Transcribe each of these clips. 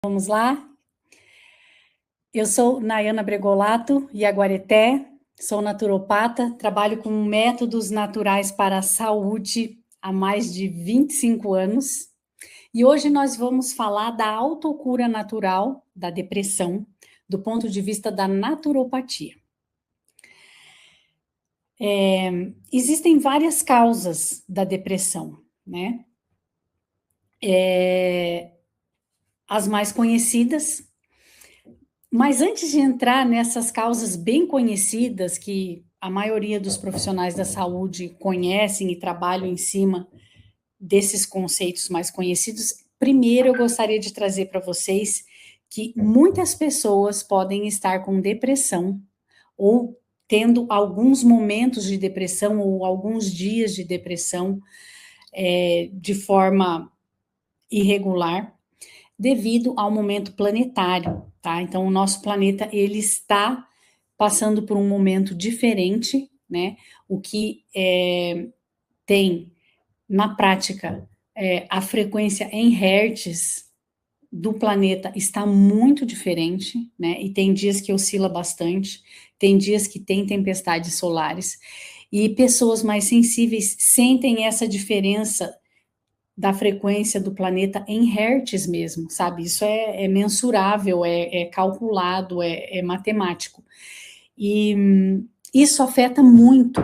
Vamos lá? Eu sou Nayana Bregolato Iaguareté, sou naturopata, trabalho com métodos naturais para a saúde há mais de 25 anos. E hoje nós vamos falar da autocura natural da depressão, do ponto de vista da naturopatia. Existem várias causas da depressão, né? As mais conhecidas. Mas antes de entrar nessas causas bem conhecidas, que a maioria dos profissionais da saúde conhecem e trabalham em cima desses conceitos mais conhecidos, primeiro eu gostaria de trazer para vocês que muitas pessoas podem estar com depressão ou tendo alguns momentos de depressão ou alguns dias de depressão de forma irregular, devido ao momento planetário, tá? Então, o nosso planeta, ele está passando por um momento diferente, né? O que tem, na prática, a frequência em hertz do planeta está muito diferente, né? E tem dias que oscila bastante, tem dias que tem tempestades solares, e pessoas mais sensíveis sentem essa diferença da frequência do planeta em hertz mesmo, sabe? Isso é mensurável, é calculado, é matemático. E isso afeta muito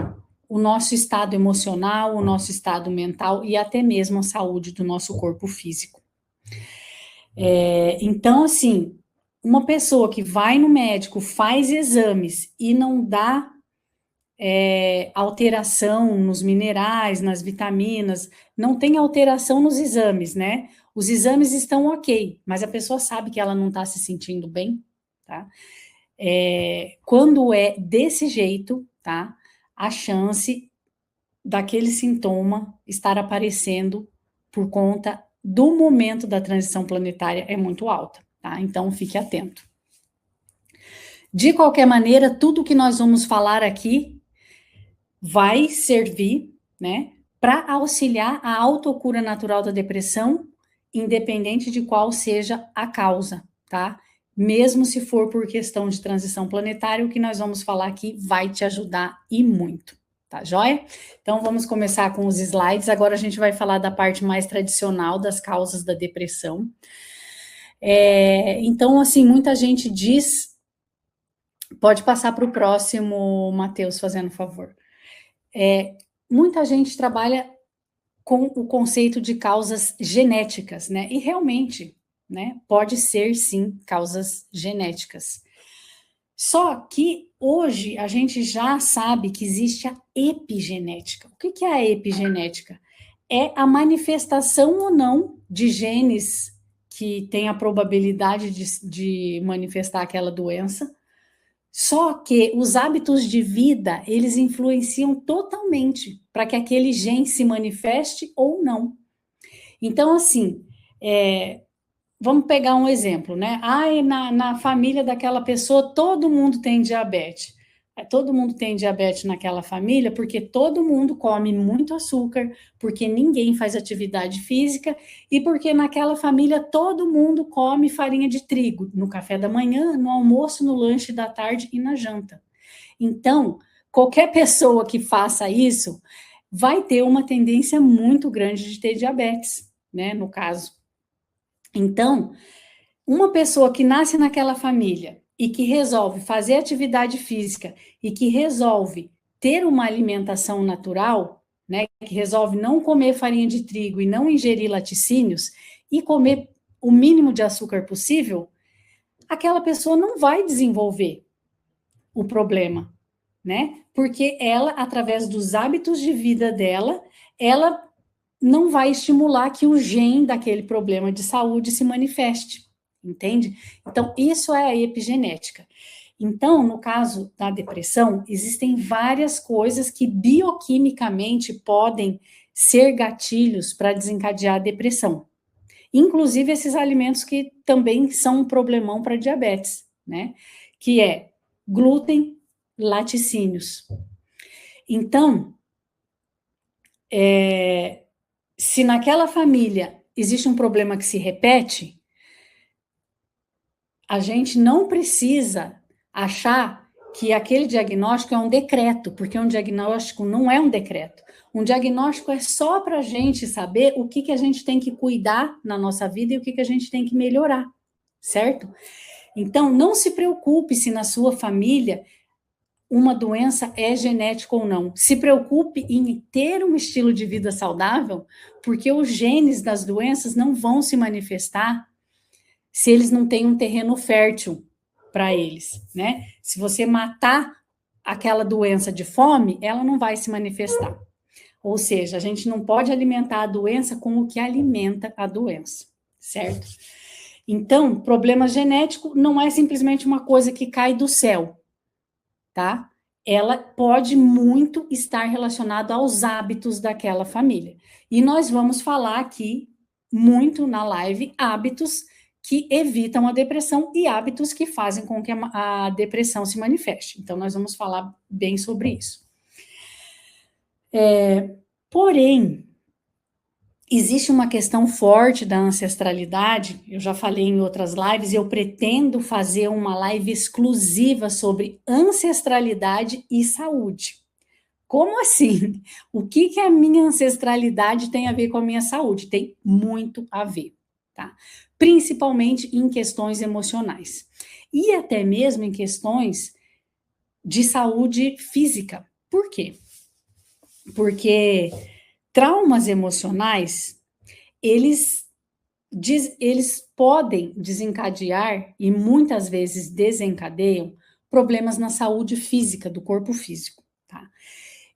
o nosso estado emocional, o nosso estado mental e até mesmo a saúde do nosso corpo físico. Então, assim, uma pessoa que vai no médico, faz exames e não dá alteração nos minerais, nas vitaminas, não tem alteração nos exames, né? Os exames estão ok, mas a pessoa sabe que ela não está se sentindo bem, tá? Quando é desse jeito, tá? A chance daquele sintoma estar aparecendo por conta do momento da transição planetária é muito alta, tá? Então fique atento. De qualquer maneira, tudo que nós vamos falar aqui vai servir, né, para auxiliar a autocura natural da depressão, independente de qual seja a causa, tá? Mesmo se for por questão de transição planetária, o que nós vamos falar aqui vai te ajudar e muito, tá joia? Então vamos começar com os slides. Agora a gente vai falar da parte mais tradicional das causas da depressão. Então, assim, muita gente diz. Pode passar para o próximo, Matheus, fazendo favor. Muita gente trabalha com o conceito de causas genéticas, né? E realmente, né, pode ser sim causas genéticas. Só que hoje a gente já sabe que existe a epigenética. O que é a epigenética? É a manifestação ou não de genes que têm a probabilidade de manifestar aquela doença. Só que os hábitos de vida, eles influenciam totalmente para que aquele gene se manifeste ou não. Então, assim, vamos pegar um exemplo, né? Na família daquela pessoa, todo mundo tem diabetes. Todo mundo tem diabetes naquela família porque todo mundo come muito açúcar, porque ninguém faz atividade física e porque naquela família todo mundo come farinha de trigo no café da manhã, no almoço, no lanche da tarde e na janta. Então, qualquer pessoa que faça isso vai ter uma tendência muito grande de ter diabetes, né? No caso. Então, uma pessoa que nasce naquela família e que resolve fazer atividade física e que resolve ter uma alimentação natural, né, que resolve não comer farinha de trigo e não ingerir laticínios e comer o mínimo de açúcar possível, aquela pessoa não vai desenvolver o problema, né? Porque ela, através dos hábitos de vida dela, ela não vai estimular que o gene daquele problema de saúde se manifeste, entende? Então, isso é a epigenética. Então, no caso da depressão, existem várias coisas que bioquimicamente podem ser gatilhos para desencadear a depressão. Inclusive esses alimentos que também são um problemão para diabetes, né? Que é glúten, laticínios. Então, se naquela família existe um problema que se repete, a gente não precisa achar que aquele diagnóstico é um decreto, porque um diagnóstico não é um decreto. Um diagnóstico é só para a gente saber o que a gente tem que cuidar na nossa vida e o que a gente tem que melhorar, certo? Então, não se preocupe se na sua família uma doença é genética ou não. Se preocupe em ter um estilo de vida saudável, porque os genes das doenças não vão se manifestar se eles não têm um terreno fértil para eles, né? Se você matar aquela doença de fome, ela não vai se manifestar. Ou seja, a gente não pode alimentar a doença com o que alimenta a doença, certo? Então, problema genético não é simplesmente uma coisa que cai do céu, tá? Ela pode muito estar relacionada aos hábitos daquela família. E nós vamos falar aqui muito na live hábitos que evitam a depressão e hábitos que fazem com que a depressão se manifeste. Então, nós vamos falar bem sobre isso. Porém, existe uma questão forte da ancestralidade, eu já falei em outras lives, e eu pretendo fazer uma live exclusiva sobre ancestralidade e saúde. Como assim? O que a minha ancestralidade tem a ver com a minha saúde? Tem muito a ver, tá? Principalmente em questões emocionais. E até mesmo em questões de saúde física. Por quê? Porque traumas emocionais, eles podem desencadear, e muitas vezes desencadeiam, problemas na saúde física, do corpo físico, tá?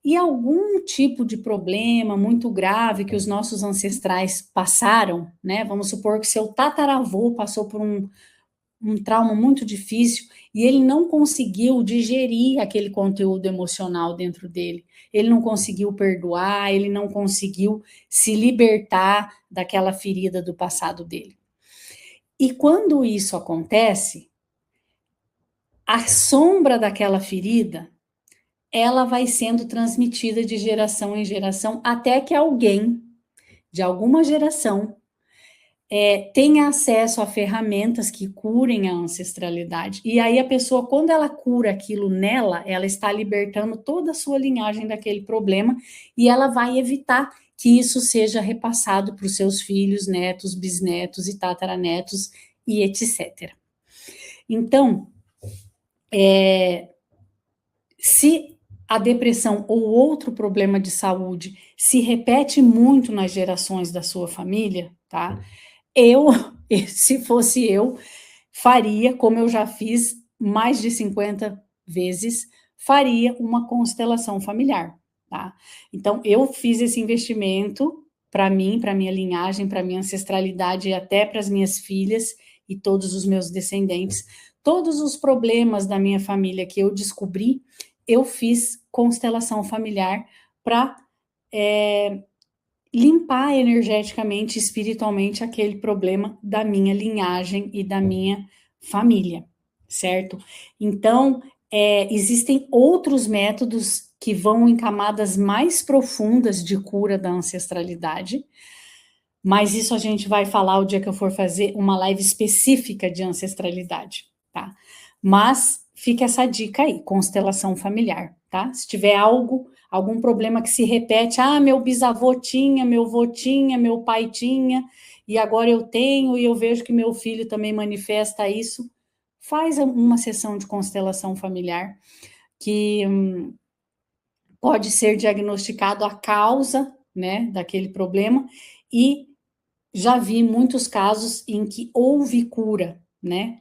E algum tipo de problema muito grave que os nossos ancestrais passaram, né? Vamos supor que seu tataravô passou por um trauma muito difícil e ele não conseguiu digerir aquele conteúdo emocional dentro dele. Ele não conseguiu perdoar, ele não conseguiu se libertar daquela ferida do passado dele. E quando isso acontece, a sombra daquela ferida, ela vai sendo transmitida de geração em geração até que alguém de alguma geração tenha acesso a ferramentas que curem a ancestralidade. E aí a pessoa, quando ela cura aquilo nela, ela está libertando toda a sua linhagem daquele problema e ela vai evitar que isso seja repassado para os seus filhos, netos, bisnetos e tataranetos e etc. Então, se a depressão ou outro problema de saúde se repete muito nas gerações da sua família, tá? Se fosse eu, faria, como eu já fiz mais de 50 vezes, faria uma constelação familiar, tá? Então, eu fiz esse investimento para mim, para minha linhagem, para minha ancestralidade e até para as minhas filhas e todos os meus descendentes. Todos os problemas da minha família que eu descobri, eu fiz constelação familiar para limpar energeticamente, espiritualmente aquele problema da minha linhagem e da minha família, certo? Então, existem outros métodos que vão em camadas mais profundas de cura da ancestralidade, mas isso a gente vai falar o dia que eu for fazer uma live específica de ancestralidade, tá? Mas fica essa dica aí, constelação familiar, tá? Se tiver algum problema que se repete, meu bisavô tinha, meu avô tinha, meu pai tinha, e agora eu tenho, e eu vejo que meu filho também manifesta isso, faz uma sessão de constelação familiar, que pode ser diagnosticado a causa, né, daquele problema, e já vi muitos casos em que houve cura, né?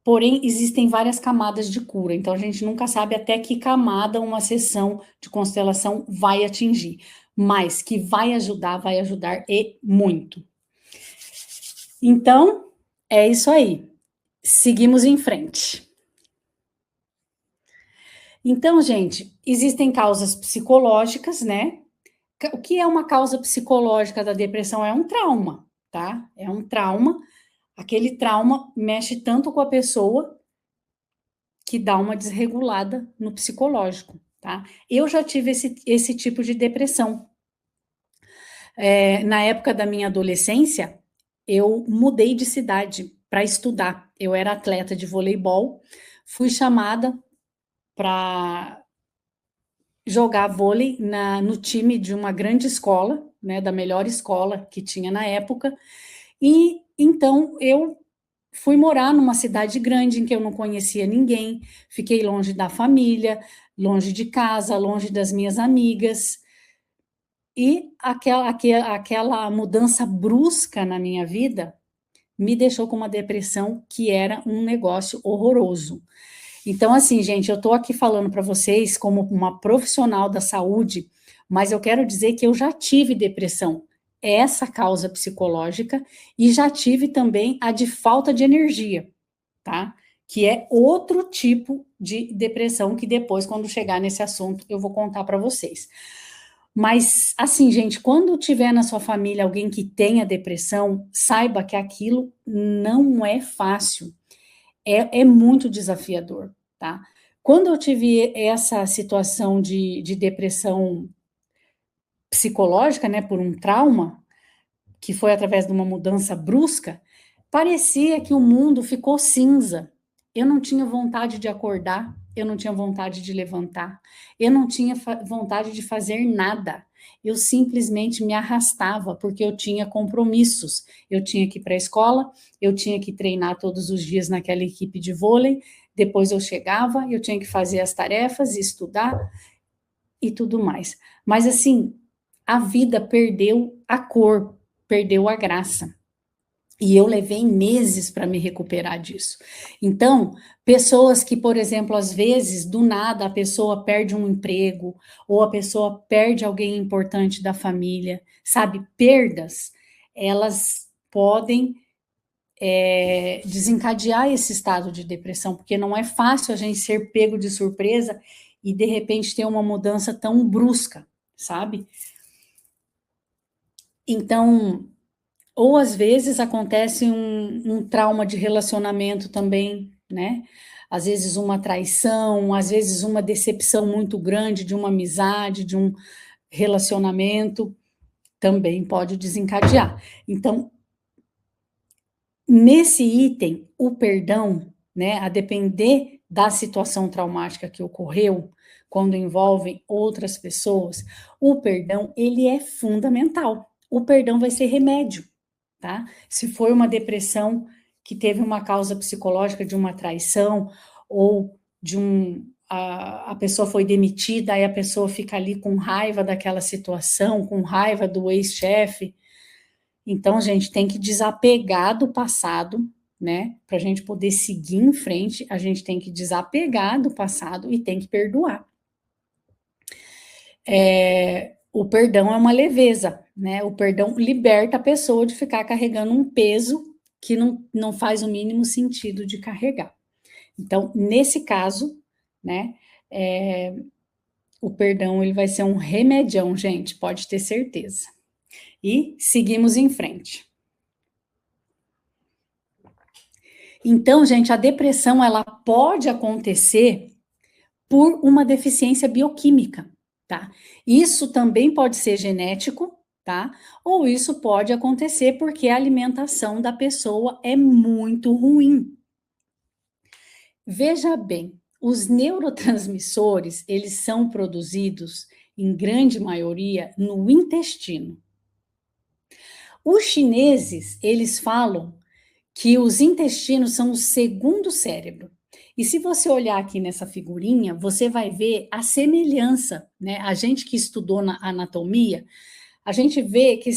Porém, existem várias camadas de cura, então a gente nunca sabe até que camada uma sessão de constelação vai atingir, mas que vai ajudar e muito. Então, é isso aí. Seguimos em frente. Então, gente, existem causas psicológicas, né? O que é uma causa psicológica da depressão? É um trauma, tá? É um trauma. Aquele trauma mexe tanto com a pessoa que dá uma desregulada no psicológico, tá? Eu já tive esse tipo de depressão. Na época da minha adolescência, eu mudei de cidade para estudar. Eu era atleta de voleibol, fui chamada para jogar vôlei no time de uma grande escola, né, da melhor escola que tinha na época, e então eu fui morar numa cidade grande em que eu não conhecia ninguém, fiquei longe da família, longe de casa, longe das minhas amigas, e aquela mudança brusca na minha vida me deixou com uma depressão que era um negócio horroroso. Então, assim, gente, eu estou aqui falando para vocês como uma profissional da saúde, mas eu quero dizer que eu já tive depressão, essa causa psicológica, e já tive também a de falta de energia, tá? Que é outro tipo de depressão que depois, quando chegar nesse assunto, eu vou contar para vocês. Mas, assim, gente, quando tiver na sua família alguém que tenha depressão, saiba que aquilo não é fácil, é muito desafiador, tá? Quando eu tive essa situação de depressão psicológica, né, por um trauma, que foi através de uma mudança brusca, parecia que o mundo ficou cinza. Eu não tinha vontade de acordar, eu não tinha vontade de levantar, eu não tinha vontade de fazer nada. Eu simplesmente me arrastava porque eu tinha compromissos. Eu tinha que ir para a escola, eu tinha que treinar todos os dias naquela equipe de vôlei, depois eu chegava, eu tinha que fazer as tarefas, estudar e tudo mais. Mas assim, a vida perdeu a cor, perdeu a graça. E eu levei meses para me recuperar disso. Então, pessoas que, por exemplo, às vezes, do nada, a pessoa perde um emprego, ou a pessoa perde alguém importante da família, sabe? Perdas, elas podem desencadear esse estado de depressão, porque não é fácil a gente ser pego de surpresa e, de repente, ter uma mudança tão brusca, sabe? Então, ou às vezes acontece um trauma de relacionamento também, né? Às vezes uma traição, às vezes uma decepção muito grande de uma amizade, de um relacionamento, também pode desencadear. Então, nesse item, o perdão, né, a depender da situação traumática que ocorreu, quando envolvem outras pessoas, o perdão, ele é fundamental. O perdão vai ser remédio, tá? Se foi uma depressão que teve uma causa psicológica de uma traição ou de a pessoa foi demitida, aí a pessoa fica ali com raiva daquela situação, com raiva do ex-chefe. Então, a gente tem que desapegar do passado, né? Para a gente poder seguir em frente, a gente tem que desapegar do passado e tem que perdoar. O perdão é uma leveza, né? O perdão liberta a pessoa de ficar carregando um peso que não faz o mínimo sentido de carregar. Então, nesse caso, né, o perdão ele vai ser um remedião, gente, pode ter certeza. E seguimos em frente. Então, gente, a depressão ela pode acontecer por uma deficiência bioquímica, tá? Isso também pode ser genético, tá? Ou isso pode acontecer porque a alimentação da pessoa é muito ruim. Veja bem, os neurotransmissores, eles são produzidos, em grande maioria, no intestino. Os chineses, eles falam que os intestinos são o segundo cérebro. E se você olhar aqui nessa figurinha, você vai ver a semelhança, né? A gente que estudou na anatomia, a gente vê que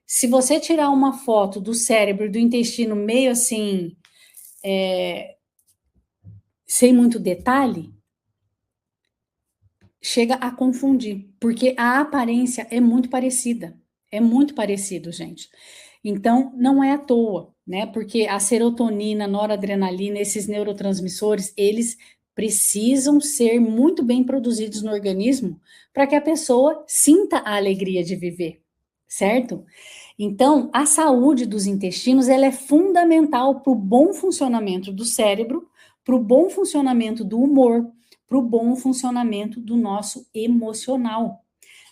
se você tirar uma foto do cérebro e do intestino meio assim, sem muito detalhe, chega a confundir, porque a aparência é muito parecida. É muito parecido, gente. Então, não é à toa, né? Porque a serotonina, noradrenalina, esses neurotransmissores, eles precisam ser muito bem produzidos no organismo para que a pessoa sinta a alegria de viver, certo? Então, a saúde dos intestinos, ela é fundamental para o bom funcionamento do cérebro, para o bom funcionamento do humor, para o bom funcionamento do nosso emocional.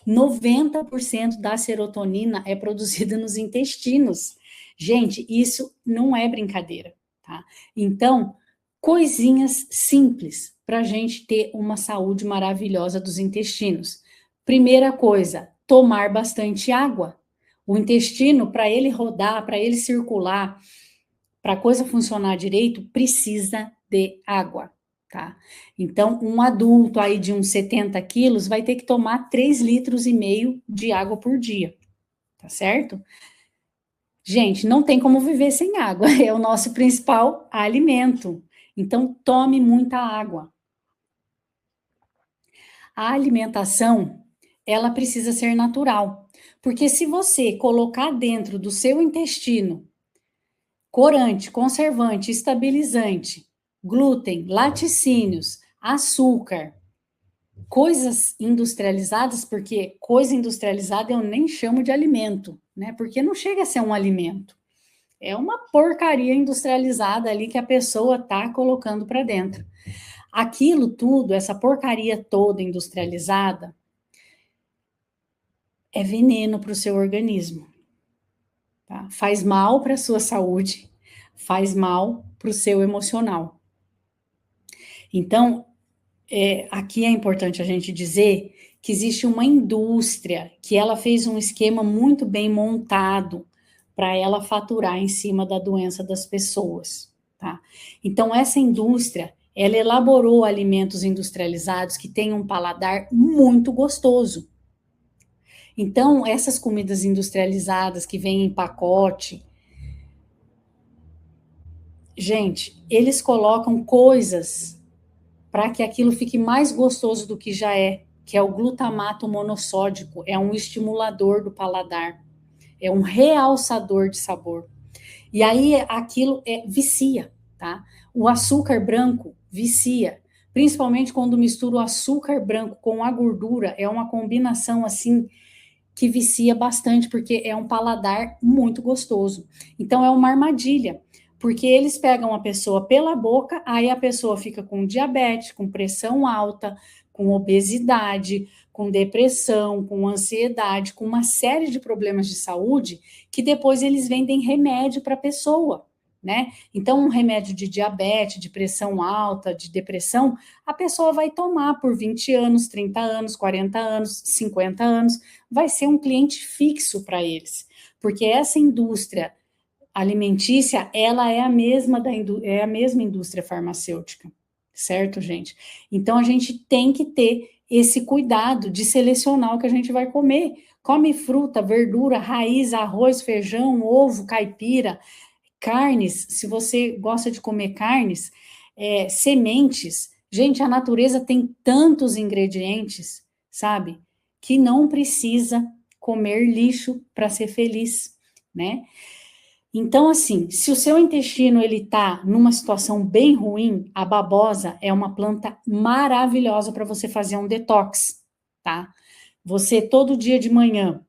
90% da serotonina é produzida nos intestinos. Gente, isso não é brincadeira, tá? Então, coisinhas simples para a gente ter uma saúde maravilhosa dos intestinos. Primeira coisa, tomar bastante água. O intestino, para ele rodar, para ele circular, para a coisa funcionar direito, precisa de água, tá? Então, um adulto aí de uns 70 quilos vai ter que tomar 3,5 litros de água por dia, tá certo? Gente, não tem como viver sem água, é o nosso principal alimento. Então, tome muita água. A alimentação, ela precisa ser natural, porque se você colocar dentro do seu intestino corante, conservante, estabilizante, glúten, laticínios, açúcar, coisas industrializadas, porque coisa industrializada eu nem chamo de alimento, né? Porque não chega a ser um alimento. É uma porcaria industrializada ali que a pessoa tá colocando para dentro. Aquilo tudo, essa porcaria toda industrializada, é veneno para o seu organismo. Tá? Faz mal para a sua saúde, faz mal para o seu emocional. Então, aqui é importante a gente dizer que existe uma indústria que ela fez um esquema muito bem montado para ela faturar em cima da doença das pessoas, tá? Então, essa indústria, ela elaborou alimentos industrializados que têm um paladar muito gostoso. Então, essas comidas industrializadas que vêm em pacote, gente, eles colocam coisas para que aquilo fique mais gostoso do que já é, que é o glutamato monossódico, é um estimulador do paladar, é um realçador de sabor. E aí aquilo vicia, tá? O açúcar branco vicia, principalmente quando mistura o açúcar branco com a gordura, é uma combinação assim que vicia bastante, porque é um paladar muito gostoso. Então é uma armadilha, porque eles pegam a pessoa pela boca, aí a pessoa fica com diabetes, com pressão alta, com obesidade, com depressão, com ansiedade, com uma série de problemas de saúde, que depois eles vendem remédio para a pessoa, né? Então, um remédio de diabetes, de pressão alta, de depressão, a pessoa vai tomar por 20 anos, 30 anos, 40 anos, 50 anos, vai ser um cliente fixo para eles, porque essa indústria alimentícia, ela é a mesma é a mesma indústria farmacêutica, certo, gente? Então a gente tem que ter esse cuidado de selecionar o que a gente vai comer. Come fruta, verdura, raiz, arroz, feijão, ovo, caipira, carnes, se você gosta de comer carnes, sementes. Gente, a natureza tem tantos ingredientes, sabe? Que não precisa comer lixo para ser feliz, né? Então, assim, se o seu intestino ele tá numa situação bem ruim, a babosa é uma planta maravilhosa para você fazer um detox, tá? Você todo dia de manhã,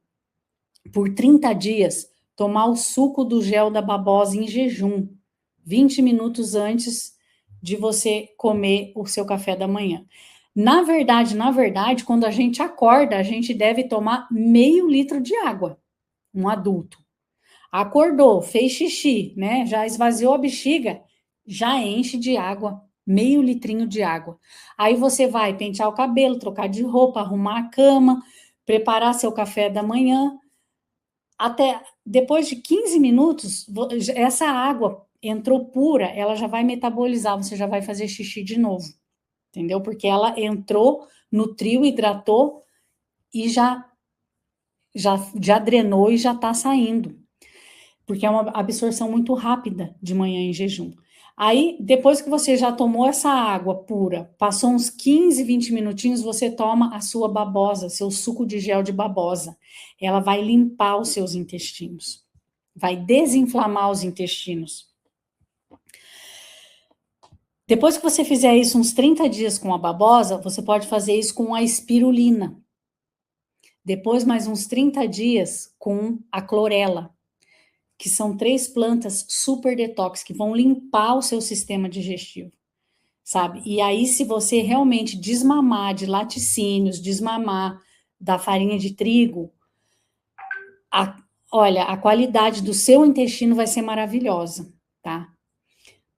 por 30 dias, tomar o suco do gel da babosa em jejum, 20 minutos antes de você comer o seu café da manhã. Na verdade, quando a gente acorda, a gente deve tomar meio litro de água, um adulto. Acordou, fez xixi, né? Já esvaziou a bexiga, já enche de água, meio litrinho de água. Aí você vai pentear o cabelo, trocar de roupa, arrumar a cama, preparar seu café da manhã. Até depois de 15 minutos, essa água entrou pura, ela já vai metabolizar, você já vai fazer xixi de novo, entendeu? Porque ela entrou, nutriu, hidratou e já drenou e já está saindo, porque é uma absorção muito rápida de manhã em jejum. Aí, depois que você já tomou essa água pura, passou uns 15, 20 minutinhos, você toma a sua babosa, seu suco de gel de babosa. Ela vai limpar os seus intestinos, vai desinflamar os intestinos. Depois que você fizer isso uns 30 dias com a babosa, você pode fazer isso com a espirulina. Depois, mais uns 30 dias com a clorela, que são 3 plantas super detox, que vão limpar o seu sistema digestivo, sabe? E aí, se você realmente desmamar de laticínios, desmamar da farinha de trigo, Olha, a qualidade do seu intestino vai ser maravilhosa, tá?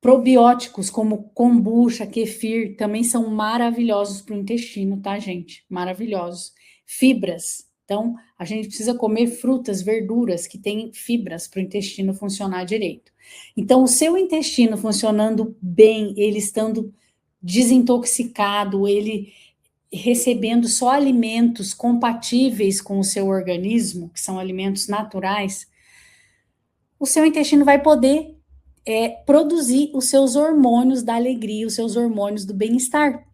Probióticos como kombucha, kefir, também são maravilhosos para o intestino, tá, gente? Maravilhosos. Fibras. Então, a gente precisa comer frutas, verduras que têm fibras para o intestino funcionar direito. Então, o seu intestino funcionando bem, ele estando desintoxicado, ele recebendo só alimentos compatíveis com o seu organismo, que são alimentos naturais, o seu intestino vai poder produzir os seus hormônios da alegria, os seus hormônios do bem-estar,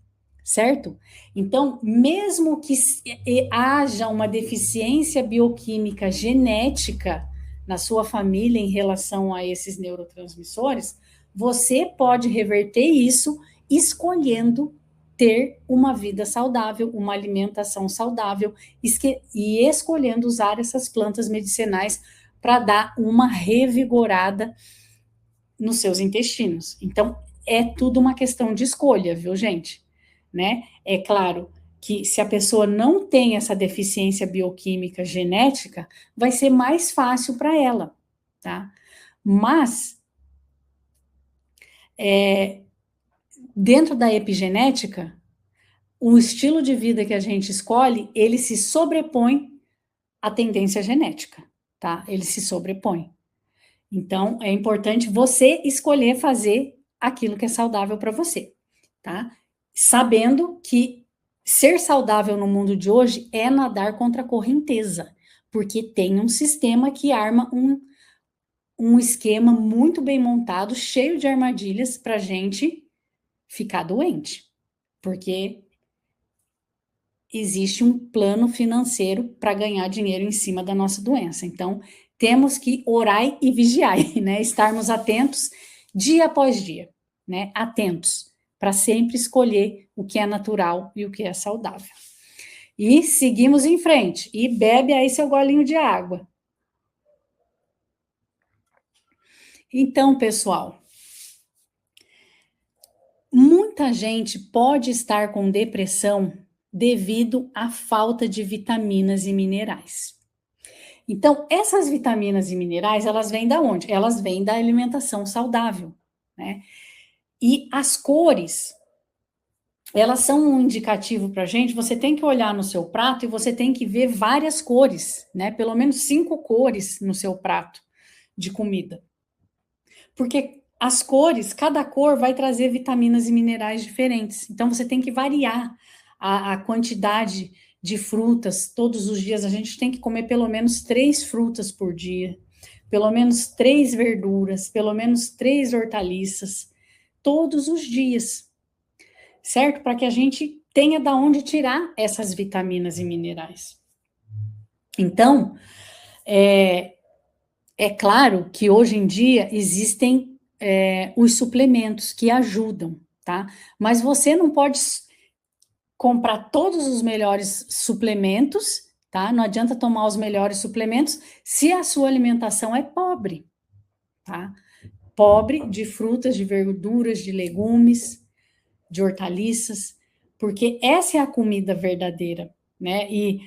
certo? Então, mesmo que haja uma deficiência bioquímica genética na sua família em relação a esses neurotransmissores, você pode reverter isso escolhendo ter uma vida saudável, uma alimentação saudável e escolhendo usar essas plantas medicinais para dar uma revigorada nos seus intestinos. Então, é tudo uma questão de escolha, viu, gente? Né? É claro que se a pessoa não tem essa deficiência bioquímica genética, vai ser mais fácil para ela, tá? Mas, dentro da epigenética, o estilo de vida que a gente escolhe, ele se sobrepõe à tendência genética, tá? Ele se sobrepõe. Então, é importante você escolher fazer aquilo que é saudável para você, tá? Sabendo que ser saudável no mundo de hoje é nadar contra a correnteza, porque tem um sistema que arma um esquema muito bem montado, cheio de armadilhas para a gente ficar doente, porque existe um plano financeiro para ganhar dinheiro em cima da nossa doença. Então, temos que orar e vigiar, né? Estarmos atentos dia após dia, né? Atentos para sempre escolher o que é natural e o que é saudável. E seguimos em frente. E bebe aí seu golinho de água. Então, pessoal, muita gente pode estar com depressão devido à falta de vitaminas e minerais. Então, essas vitaminas e minerais, elas vêm da onde? Elas vêm da alimentação saudável, né? E as cores, elas são um indicativo para a gente. Você tem que olhar no seu prato e você tem que ver várias cores, né? Pelo menos 5 cores no seu prato de comida. Porque as cores, cada cor vai trazer vitaminas e minerais diferentes. Então, você tem que variar a quantidade de frutas. Todos os dias a gente tem que comer pelo menos 3 frutas por dia, pelo menos 3 verduras, pelo menos 3 hortaliças, todos os dias, certo? Para que a gente tenha da onde tirar essas vitaminas e minerais. Então, é claro que hoje em dia existem os suplementos que ajudam, tá? Mas você não pode comprar todos os melhores suplementos, tá? Não adianta tomar os melhores suplementos se a sua alimentação é pobre, tá? Pobre de frutas, de verduras, de legumes, de hortaliças, porque essa é a comida verdadeira, né? E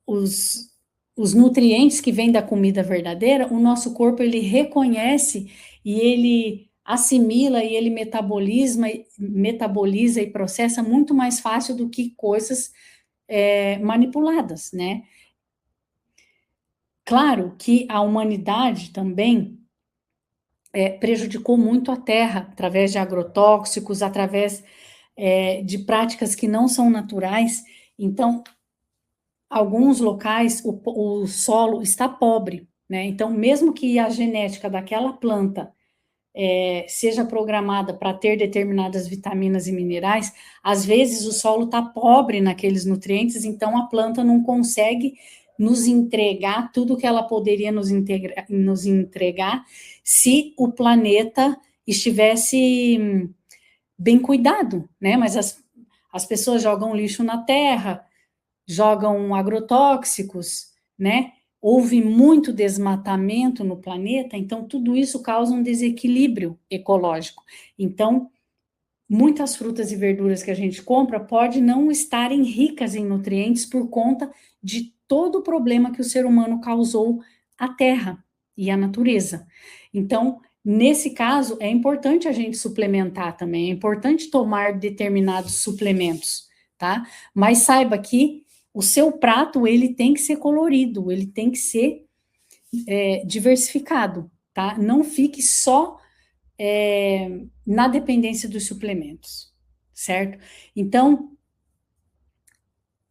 os nutrientes que vêm da comida verdadeira, o nosso corpo ele reconhece e ele assimila e ele metaboliza e processa muito mais fácil do que coisas manipuladas, né? Claro que a humanidade também prejudicou muito a terra através de agrotóxicos, através de práticas que não são naturais. Então, alguns locais o solo está pobre, né? Então, mesmo que a genética daquela planta seja programada para ter determinadas vitaminas e minerais, às vezes o solo está pobre naqueles nutrientes, então a planta não consegue nos entregar tudo que ela poderia nos entregar se o planeta estivesse bem cuidado, né? Mas as pessoas jogam lixo na terra, jogam agrotóxicos, né? Houve muito desmatamento no planeta, então tudo isso causa um desequilíbrio ecológico. Então, muitas frutas e verduras que a gente compra pode não estarem ricas em nutrientes por conta de todo o problema que o ser humano causou à Terra e à natureza. Então, nesse caso, é importante a gente suplementar também, é importante tomar determinados suplementos, tá? Mas saiba que o seu prato, ele tem que ser colorido, ele tem que ser diversificado, tá? Não fique só na dependência dos suplementos, certo? Então,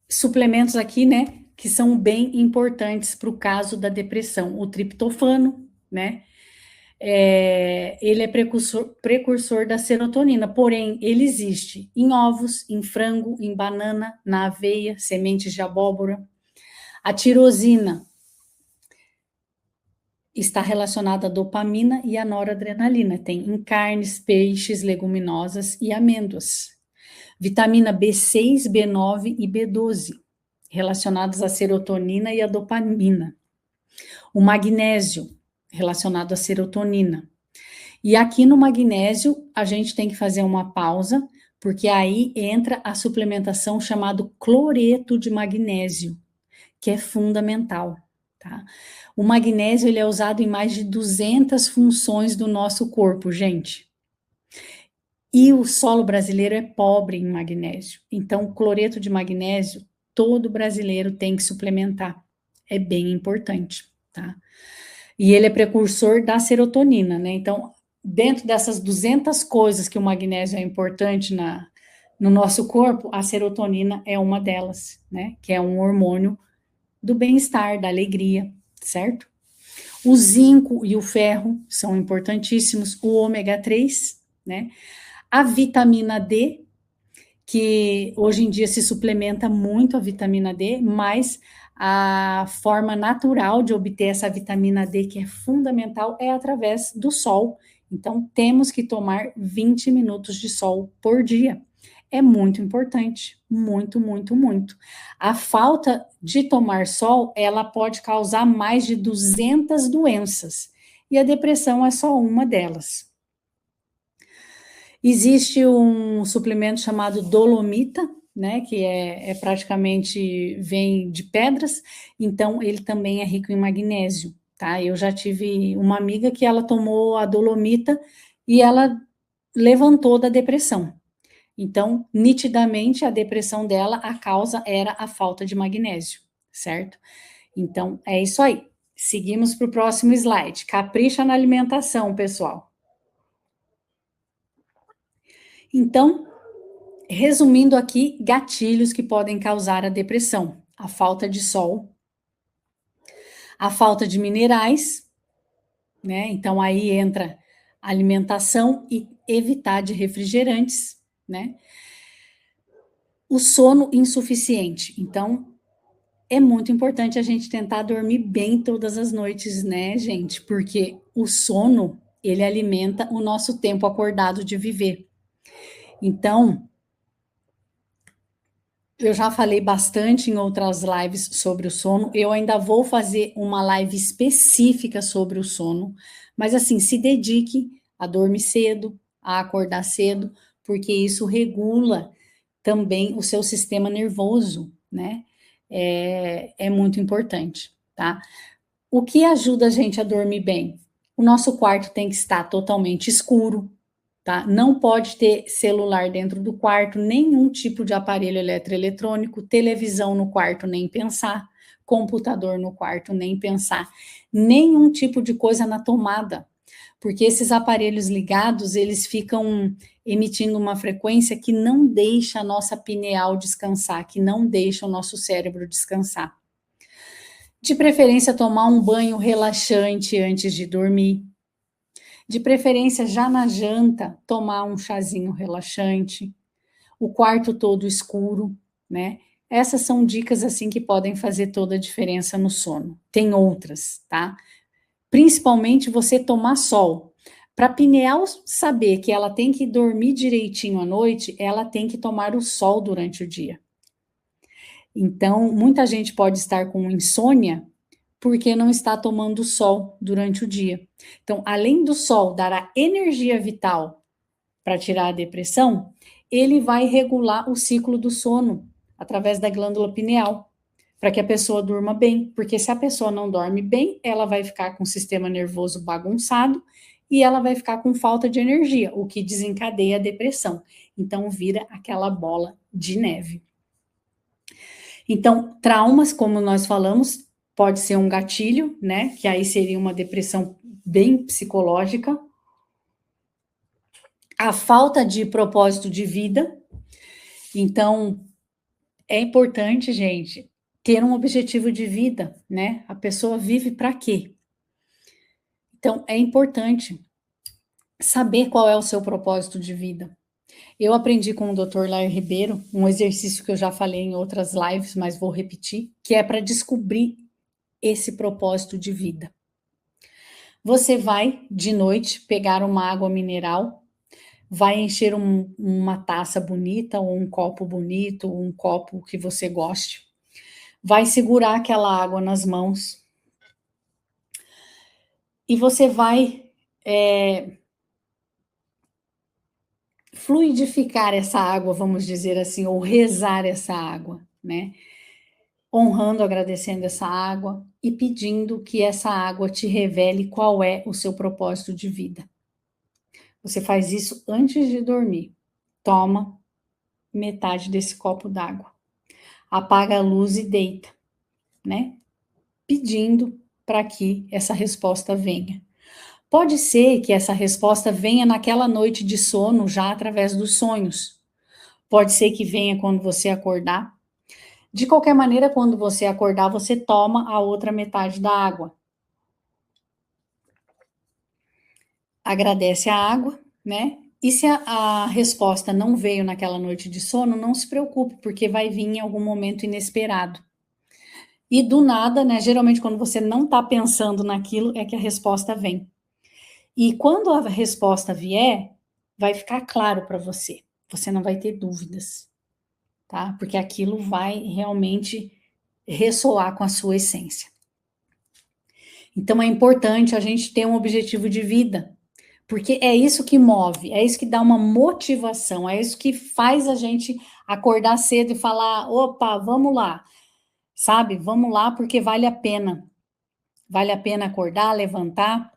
suplementos aqui, né, que são bem importantes para o caso da depressão. O triptofano, né, ele é precursor da serotonina, porém, ele existe em ovos, em frango, em banana, na aveia, sementes de abóbora. A tirosina está relacionada à dopamina e à noradrenalina. Tem em carnes, peixes, leguminosas e amêndoas. Vitamina B6, B9 e B12, relacionados à serotonina e à dopamina. O magnésio, relacionado à serotonina. E aqui no magnésio, a gente tem que fazer uma pausa, porque aí entra a suplementação chamada cloreto de magnésio, que é fundamental, tá? O magnésio, ele é usado em mais de 200 funções do nosso corpo, gente. E o solo brasileiro é pobre em magnésio. Então, o cloreto de magnésio, todo brasileiro tem que suplementar. É bem importante, tá? E ele é precursor da serotonina, né? Então, dentro dessas 200 coisas que o magnésio é importante no nosso corpo, a serotonina é uma delas, né? Que é um hormônio do bem-estar, da alegria, certo? O zinco e o ferro são importantíssimos, o ômega 3, né? A vitamina D, que hoje em dia se suplementa muito a vitamina D, mas a forma natural de obter essa vitamina D, que é fundamental, é através do sol. Então, temos que tomar 20 minutos de sol por dia. É muito importante, muito, muito, muito. A falta de tomar sol, ela pode causar mais de 200 doenças, e a depressão é só uma delas. Existe um suplemento chamado dolomita, né, que praticamente vem de pedras, então ele também é rico em magnésio, tá? Eu já tive uma amiga que ela tomou a dolomita e ela levantou da depressão. Então, nitidamente, a depressão dela, a causa era a falta de magnésio, certo? Então, é isso aí. Seguimos para o próximo slide. Capricha na alimentação, pessoal. Então, resumindo aqui, gatilhos que podem causar a depressão: a falta de sol, a falta de minerais, né? Então aí entra alimentação e evitar de refrigerantes, né? O sono insuficiente. Então, é muito importante a gente tentar dormir bem todas as noites, né, gente? Porque o sono, ele alimenta o nosso tempo acordado de viver. Então, eu já falei bastante em outras lives sobre o sono. Eu ainda vou fazer uma live específica sobre o sono, mas assim, se dedique a dormir cedo, a acordar cedo, porque isso regula também o seu sistema nervoso, né? É muito importante, tá? O que ajuda a gente a dormir bem? O nosso quarto tem que estar totalmente escuro, tá? Não pode ter celular dentro do quarto, nenhum tipo de aparelho eletroeletrônico, televisão no quarto, nem pensar, computador no quarto, nem pensar, nenhum tipo de coisa na tomada, porque esses aparelhos ligados, eles ficam emitindo uma frequência que não deixa a nossa pineal descansar, que não deixa o nosso cérebro descansar. De preferência, tomar um banho relaxante antes de dormir. De preferência, já na janta, tomar um chazinho relaxante. O quarto todo escuro, né? Essas são dicas, assim, que podem fazer toda a diferença no sono. Tem outras, tá? Principalmente você tomar sol. Para a pineal saber que ela tem que dormir direitinho à noite, ela tem que tomar o sol durante o dia. Então, muita gente pode estar com insônia porque não está tomando sol durante o dia. Então, além do sol dar a energia vital para tirar a depressão, ele vai regular o ciclo do sono através da glândula pineal. para que a pessoa durma bem, porque se a pessoa não dorme bem, ela vai ficar com o sistema nervoso bagunçado e ela vai ficar com falta de energia, o que desencadeia a depressão. Então vira aquela bola de neve. Então, traumas, como nós falamos, pode ser um gatilho, né? Que aí seria uma depressão bem psicológica. A falta de propósito de vida. Então, é importante, gente, ter um objetivo de vida, né? A pessoa vive para quê? Então, é importante saber qual é o seu propósito de vida. Eu aprendi com o Dr. Lair Ribeiro um exercício que eu já falei em outras lives, mas vou repetir, que é para descobrir esse propósito de vida. Você vai, de noite, pegar uma água mineral, vai encher uma taça bonita, ou um copo bonito, ou um copo que você goste, vai segurar aquela água nas mãos e você vai fluidificar essa água, vamos dizer assim, ou rezar essa água, né? Honrando, agradecendo essa água e pedindo que essa água te revele qual é o seu propósito de vida. Você faz isso antes de dormir. Toma metade desse copo d'água. Apaga a luz e deita, né? Pedindo para que essa resposta venha. Pode ser que essa resposta venha naquela noite de sono, já através dos sonhos. Pode ser que venha quando você acordar. De qualquer maneira, quando você acordar, você toma a outra metade da água. Agradece a água, né? E se a resposta não veio naquela noite de sono, não se preocupe, porque vai vir em algum momento inesperado. E do nada, né? Geralmente, quando você não está pensando naquilo, é que a resposta vem. E quando a resposta vier, vai ficar claro para você. Você não vai ter dúvidas, tá? Porque aquilo vai realmente ressoar com a sua essência. Então é importante a gente ter um objetivo de vida, porque é isso que move, é isso que dá uma motivação, é isso que faz a gente acordar cedo e falar: opa, vamos lá, sabe? Vamos lá, porque vale a pena. Vale a pena acordar, levantar,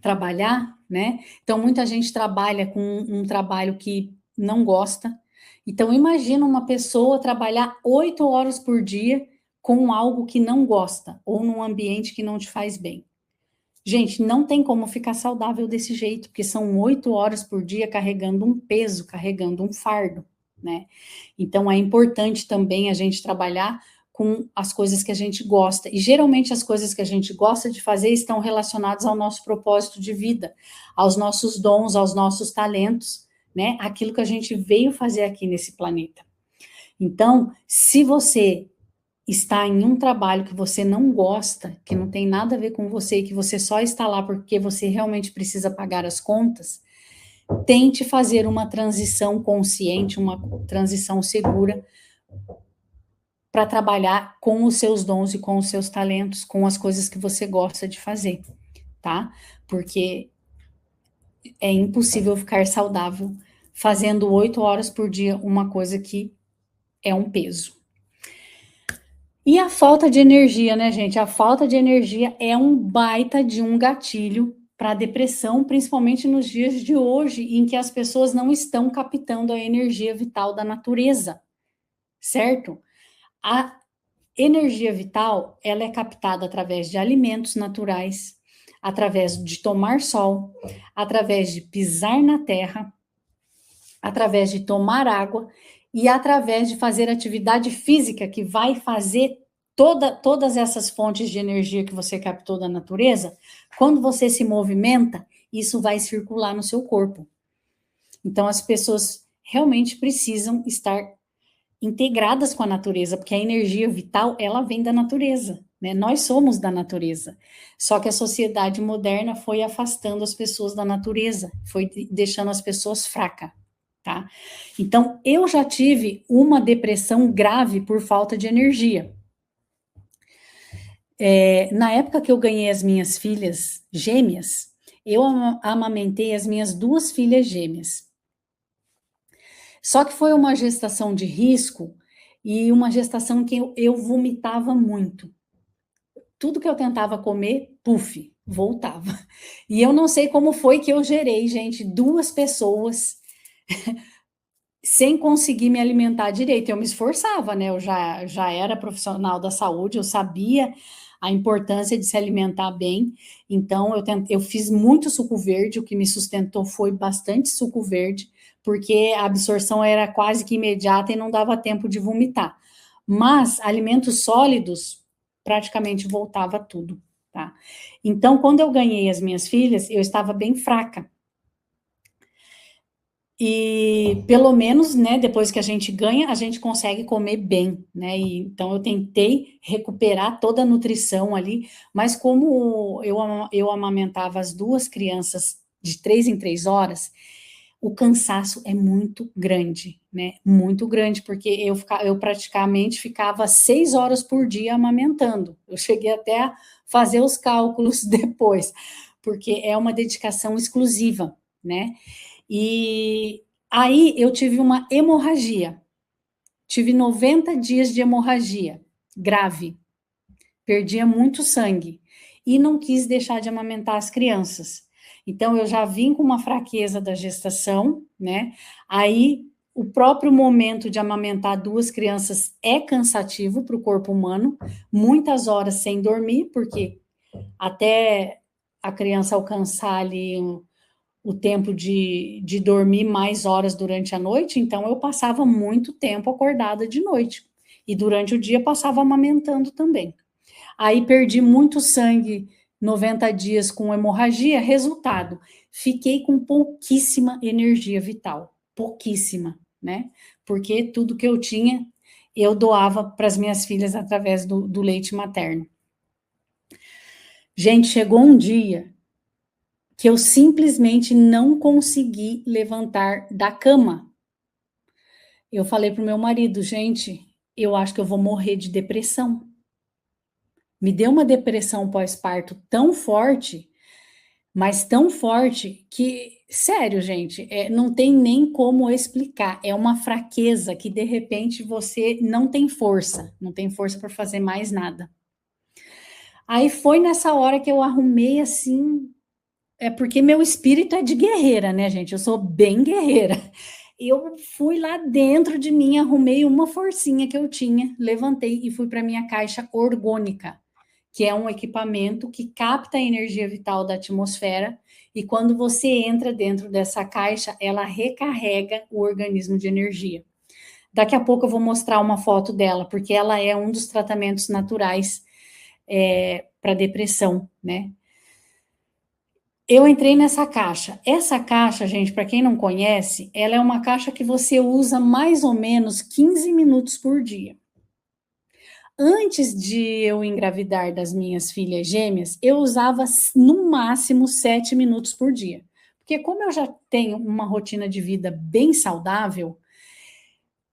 trabalhar, né? Então, muita gente trabalha com um trabalho que não gosta. Então, imagina uma pessoa trabalhar 8 horas por dia com algo que não gosta, ou num ambiente que não te faz bem. Gente, não tem como ficar saudável desse jeito, porque são 8 horas por dia carregando um peso, carregando um fardo, né? Então, é importante também a gente trabalhar com as coisas que a gente gosta. E geralmente as coisas que a gente gosta de fazer estão relacionadas ao nosso propósito de vida, aos nossos dons, aos nossos talentos, né? Aquilo que a gente veio fazer aqui nesse planeta. Então, se você está em um trabalho que você não gosta, que não tem nada a ver com você, que você só está lá porque você realmente precisa pagar as contas, tente fazer uma transição consciente, uma transição segura para trabalhar com os seus dons e com os seus talentos, com as coisas que você gosta de fazer, tá? Porque é impossível ficar saudável fazendo 8 horas por dia uma coisa que é um peso. E a falta de energia, né, gente? A falta de energia é um baita de um gatilho para a depressão, principalmente nos dias de hoje, em que as pessoas não estão captando a energia vital da natureza, certo? A energia vital, ela é captada através de alimentos naturais, através de tomar sol, através de pisar na terra, através de tomar água e através de fazer atividade física, que vai fazer todas essas fontes de energia que você captou da natureza. Quando você se movimenta, isso vai circular no seu corpo. Então, as pessoas realmente precisam estar integradas com a natureza, porque a energia vital, ela vem da natureza, né? Nós somos da natureza. Só que a sociedade moderna foi afastando as pessoas da natureza, foi deixando as pessoas fracas, tá? Então, eu já tive uma depressão grave por falta de energia. Na época que eu ganhei as minhas filhas gêmeas, eu amamentei as minhas 2 filhas gêmeas. Só que foi uma gestação de risco, e uma gestação que eu vomitava muito. Tudo que eu tentava comer, puf, voltava. E eu não sei como foi que eu gerei, gente, 2 pessoas sem conseguir me alimentar direito. Eu me esforçava, né? Eu já era profissional da saúde, eu sabia a importância de se alimentar bem. Então, eu fiz muito suco verde, o que me sustentou foi bastante suco verde, porque a absorção era quase que imediata e não dava tempo de vomitar. Mas alimentos sólidos, praticamente voltava tudo, tá? Então, quando eu ganhei as minhas filhas, eu estava bem fraca. E pelo menos, né, depois que a gente ganha, a gente consegue comer bem, né? E, então eu tentei recuperar toda a nutrição ali, mas como eu amamentava as 2 crianças de 3 em 3 horas, o cansaço é muito grande, né? Muito grande, porque eu praticamente ficava 6 horas por dia amamentando. Eu cheguei até a fazer os cálculos depois, porque é uma dedicação exclusiva, né? E aí eu tive uma hemorragia. Tive 90 dias de hemorragia grave. Perdia muito sangue e não quis deixar de amamentar as crianças. Então eu já vim com uma fraqueza da gestação, né? Aí o próprio momento de amamentar 2 crianças é cansativo para o corpo humano, muitas horas sem dormir, porque até a criança alcançar ali o tempo de dormir mais horas durante a noite, então eu passava muito tempo acordada de noite. E durante o dia passava amamentando também. Aí perdi muito sangue, 90 dias com hemorragia, resultado, fiquei com pouquíssima energia vital, pouquíssima, né? Porque tudo que eu tinha, eu doava para as minhas filhas através do leite materno. Gente, chegou um dia que eu simplesmente não consegui levantar da cama. Eu falei pro meu marido, gente, eu acho que eu vou morrer de depressão. Me deu uma depressão pós-parto tão forte, mas tão forte que, sério, gente, não tem nem como explicar. É uma fraqueza que de repente você não tem força para fazer mais nada. Aí foi nessa hora que eu arrumei assim. É porque meu espírito é de guerreira, né, gente? Eu sou bem guerreira. Eu fui lá dentro de mim, arrumei uma forcinha que eu tinha, levantei e fui para minha caixa orgônica, que é um equipamento que capta a energia vital da atmosfera e quando você entra dentro dessa caixa, ela recarrega o organismo de energia. Daqui a pouco eu vou mostrar uma foto dela, porque ela é um dos tratamentos naturais para depressão, né? Eu entrei nessa caixa. Essa caixa, gente, para quem não conhece, ela é uma caixa que você usa mais ou menos 15 minutos por dia. Antes de eu engravidar das minhas filhas gêmeas, eu usava no máximo 7 minutos por dia. Porque como eu já tenho uma rotina de vida bem saudável,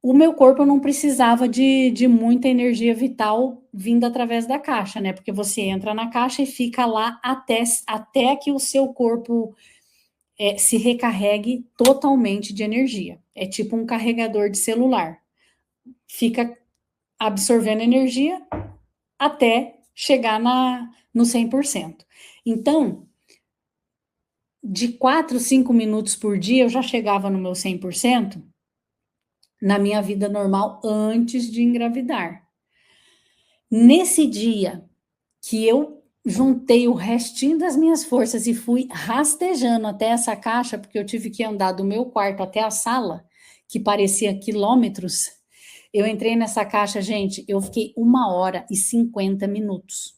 o meu corpo não precisava de muita energia vital vinda através da caixa, né? Porque você entra na caixa e fica lá até que o seu corpo se recarregue totalmente de energia. É tipo um carregador de celular. Fica absorvendo energia até chegar no 100%. Então, de 4, 5 minutos por dia, eu já chegava no meu 100% na minha vida normal antes de engravidar. Nesse dia que eu juntei o restinho das minhas forças e fui rastejando até essa caixa, porque eu tive que andar do meu quarto até a sala, que parecia quilômetros. Eu entrei nessa caixa, gente, eu fiquei 1 hora e 50 minutos.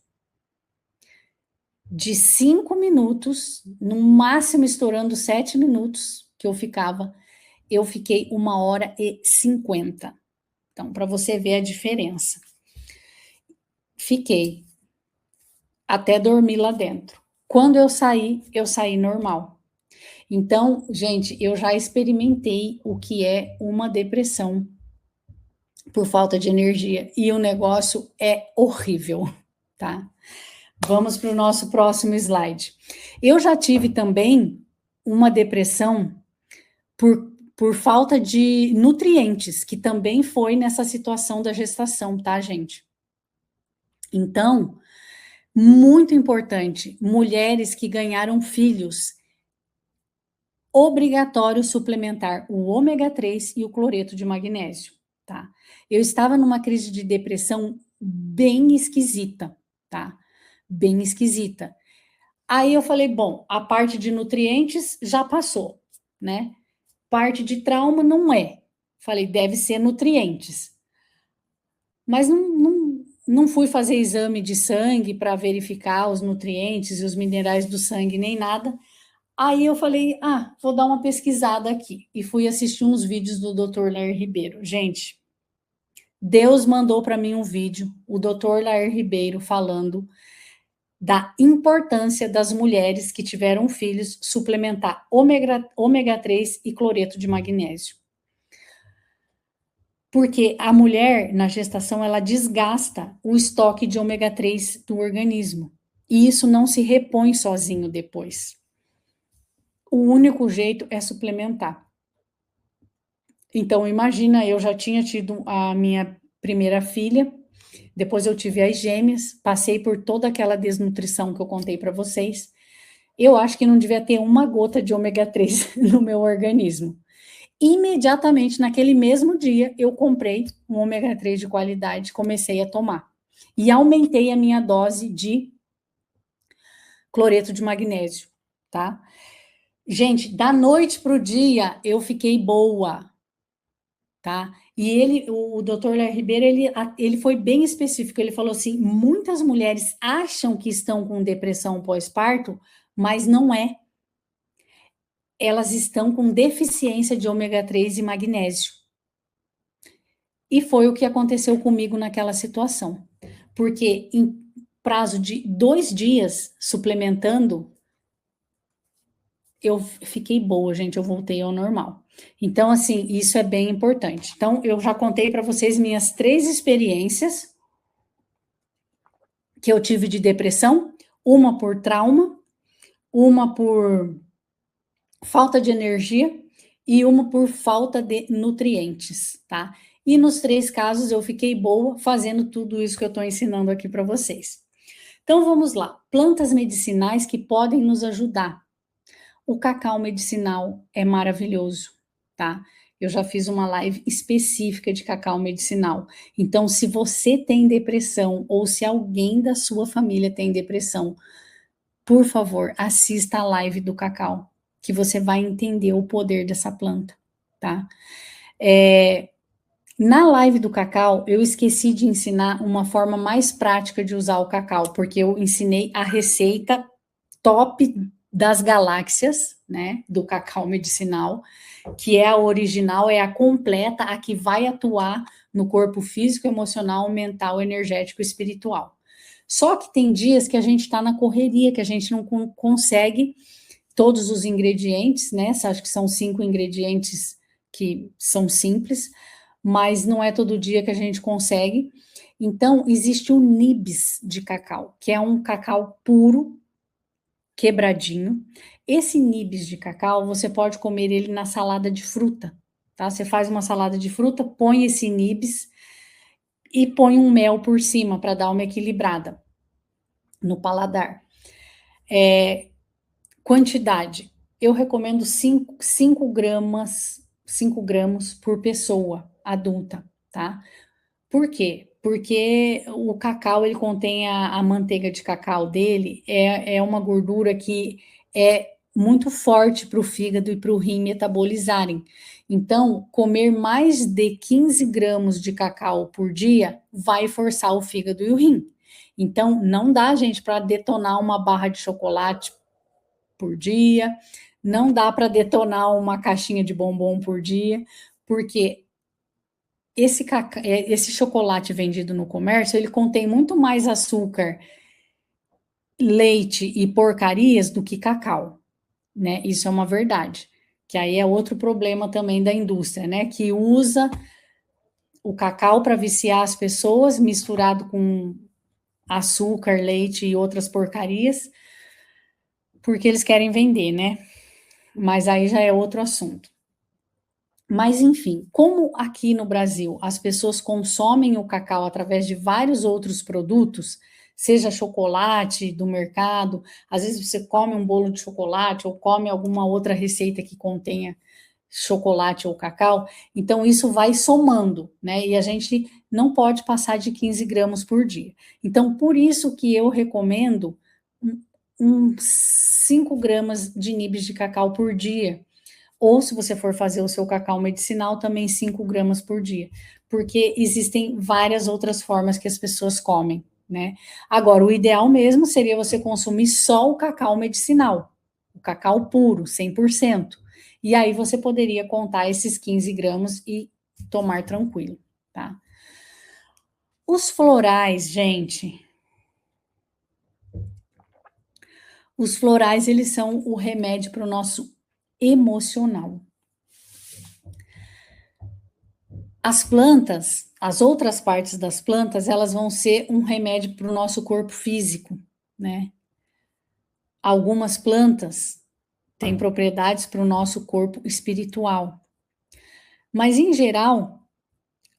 De 5 minutos, no máximo estourando 7 minutos que eu fiquei 1 hora e 50. Então, para você ver a diferença. Fiquei até dormir lá dentro. Quando eu saí normal. Então, gente, eu já experimentei o que é uma depressão por falta de energia e o negócio é horrível, tá? Vamos para o nosso próximo slide. Eu já tive também uma depressão por falta de nutrientes, que também foi nessa situação da gestação, tá, gente? Então, muito importante, mulheres que ganharam filhos, obrigatório suplementar o ômega 3 e o cloreto de magnésio, tá? Eu estava numa crise de depressão bem esquisita, tá? Bem esquisita. Aí eu falei, bom, a parte de nutrientes já passou, né? Parte de trauma não é. Falei, deve ser nutrientes. Mas não fui fazer exame de sangue para verificar os nutrientes e os minerais do sangue, nem nada. Aí eu falei, vou dar uma pesquisada aqui. E fui assistir uns vídeos do Dr. Lair Ribeiro. Gente, Deus mandou para mim um vídeo, o Dr. Lair Ribeiro falando da importância das mulheres que tiveram filhos suplementar ômega 3 e cloreto de magnésio. Porque a mulher, na gestação, ela desgasta o estoque de ômega 3 do organismo. E isso não se repõe sozinho depois. O único jeito é suplementar. Então, imagina, eu já tinha tido a minha primeira filha, depois eu tive as gêmeas, passei por toda aquela desnutrição que eu contei para vocês. Eu acho que não devia ter uma gota de ômega 3 no meu organismo. Imediatamente, naquele mesmo dia, eu comprei um ômega 3 de qualidade, comecei a tomar. E aumentei a minha dose de cloreto de magnésio, tá? Gente, da noite para o dia, eu fiquei boa, tá? E o Dr. Léo Ribeiro, ele foi bem específico, ele falou assim, muitas mulheres acham que estão com depressão pós-parto, mas não é. Elas estão com deficiência de ômega 3 e magnésio. E foi o que aconteceu comigo naquela situação. Porque em prazo de 2 dias suplementando, eu fiquei boa, gente, eu voltei ao normal. Então, assim, isso é bem importante. Então, eu já contei para vocês minhas 3 experiências que eu tive de depressão, uma por trauma, uma por falta de energia e uma por falta de nutrientes, tá? E nos 3 casos eu fiquei boa fazendo tudo isso que eu estou ensinando aqui para vocês. Então vamos lá, plantas medicinais que podem nos ajudar. O cacau medicinal é maravilhoso, tá? Eu já fiz uma live específica de cacau medicinal. Então, se você tem depressão ou se alguém da sua família tem depressão, por favor, assista a live do cacau, que você vai entender o poder dessa planta, tá? Na live do cacau, eu esqueci de ensinar uma forma mais prática de usar o cacau, porque eu ensinei a receita top das galáxias, né, do cacau medicinal, que é a original, é a completa, a que vai atuar no corpo físico, emocional, mental, energético e espiritual. Só que tem dias que a gente está na correria, que a gente não consegue todos os ingredientes, né? Acho que são 5 ingredientes que são simples, mas não é todo dia que a gente consegue. Então, existe o nibs de cacau, que é um cacau puro, quebradinho. Esse nibs de cacau, você pode comer ele na salada de fruta, tá? Você faz uma salada de fruta, põe esse nibs e põe um mel por cima para dar uma equilibrada no paladar. Quantidade, eu recomendo 5 gramas, 5 gramos por pessoa adulta, tá? Por quê? Porque o cacau, ele contém a manteiga de cacau dele, é uma gordura que é muito forte para o fígado e para o rim metabolizarem. Então, comer mais de 15 gramas de cacau por dia vai forçar o fígado e o rim. Então, não dá, gente, para detonar uma barra de chocolate por dia, não dá para detonar uma caixinha de bombom por dia, porque esse chocolate vendido no comércio, ele contém muito mais açúcar, leite e porcarias do que cacau, né? Isso é uma verdade. Que aí é outro problema também da indústria, né? Que usa o cacau para viciar as pessoas, misturado com açúcar, leite e outras porcarias, porque eles querem vender, né? Mas aí já é outro assunto. Mas, enfim, como aqui no Brasil as pessoas consomem o cacau através de vários outros produtos, seja chocolate do mercado, às vezes você come um bolo de chocolate ou come alguma outra receita que contenha chocolate ou cacau, então isso vai somando, né? E a gente não pode passar de 15 gramas por dia. Então, por isso que eu recomendo uns 5 gramas de nibs de cacau por dia, ou se você for fazer o seu cacau medicinal, também 5 gramas por dia, porque existem várias outras formas que as pessoas comem, né? Agora, o ideal mesmo seria você consumir só o cacau medicinal, o cacau puro, 100%. E aí você poderia contar esses 15 gramas e tomar tranquilo, tá? Os florais, gente, os florais, eles são o remédio para o nosso emocional. As plantas, as outras partes das plantas, elas vão ser um remédio para o nosso corpo físico, né? Algumas plantas têm propriedades para o nosso corpo espiritual. Mas, em geral,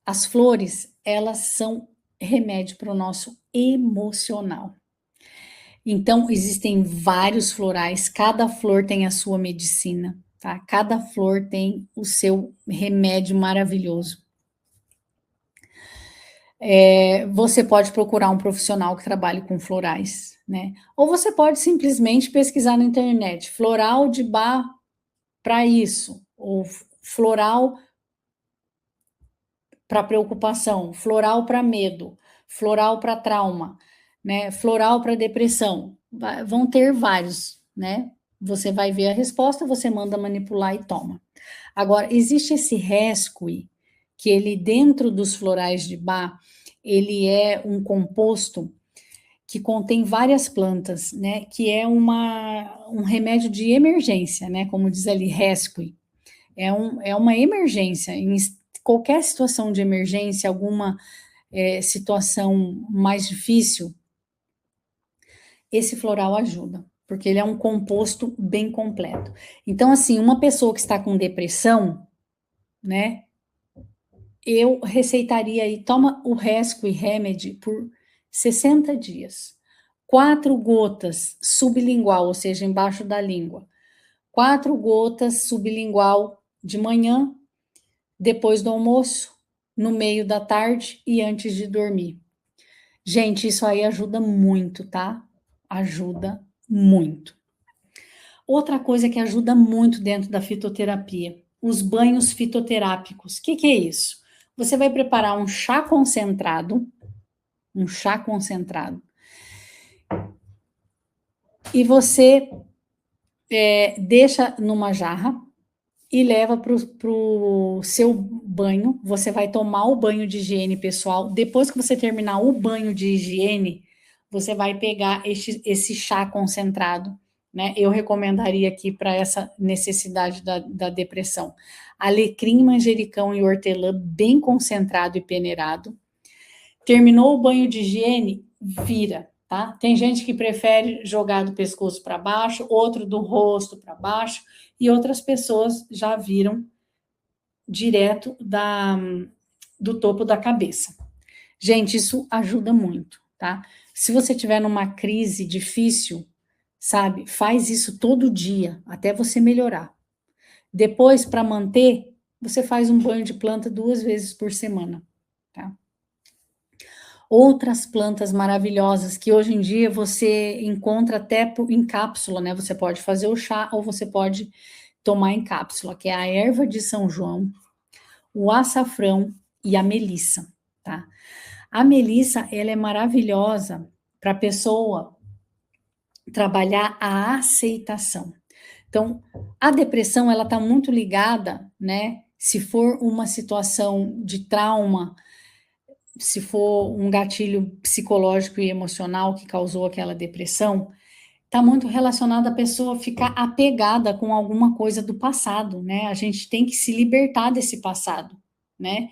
as flores, elas são remédio para o nosso emocional. Então, existem vários florais, cada flor tem a sua medicina, tá? Cada flor tem o seu remédio maravilhoso. Você pode procurar um profissional que trabalhe com florais, né? Ou você pode simplesmente pesquisar na internet, floral de Bach para isso, ou floral para preocupação, floral para medo, floral para trauma, né? Floral para depressão. Vão ter vários, né? Você vai ver a resposta, você manda manipular e toma. Agora, existe esse rescue, que ele, dentro dos florais de Bach, ele é um composto que contém várias plantas, né? Que é um remédio de emergência, né? Como diz ali, rescue. É uma emergência. Em qualquer situação de emergência, alguma situação mais difícil, esse floral ajuda, porque ele é um composto bem completo. Então, assim, uma pessoa que está com depressão, né? Eu receitaria aí, toma o Rescue Remedy por 60 dias. 4 gotas sublingual, ou seja, embaixo da língua. 4 gotas sublingual de manhã, depois do almoço, no meio da tarde e antes de dormir. Gente, isso aí ajuda muito, tá? Ajuda muito. Outra coisa que ajuda muito dentro da fitoterapia, os banhos fitoterápicos. O que é isso? Você vai preparar um chá concentrado, e você deixa numa jarra e leva para o seu banho. Você vai tomar o banho de higiene pessoal. Depois que você terminar o banho de higiene, você vai pegar esse chá concentrado, né? Eu recomendaria aqui para essa necessidade da depressão. Alecrim, manjericão e hortelã bem concentrado e peneirado. Terminou o banho de higiene, vira, tá? Tem gente que prefere jogar do pescoço para baixo, outro do rosto para baixo, e outras pessoas já viram direto do topo da cabeça. Gente, isso ajuda muito, tá? Se você tiver numa crise difícil, sabe, faz isso todo dia, até você melhorar. Depois, para manter, você faz um banho de planta 2 vezes por semana, tá? Outras plantas maravilhosas que hoje em dia você encontra até em cápsula, né? Você pode fazer o chá ou você pode tomar em cápsula, que é a erva de São João, o açafrão e a melissa, tá? A melissa, ela é maravilhosa para a pessoa trabalhar a aceitação. Então, a depressão, ela está muito ligada, né? Se for uma situação de trauma, se for um gatilho psicológico e emocional que causou aquela depressão, está muito relacionado à pessoa ficar apegada com alguma coisa do passado, né? A gente tem que se libertar desse passado, né?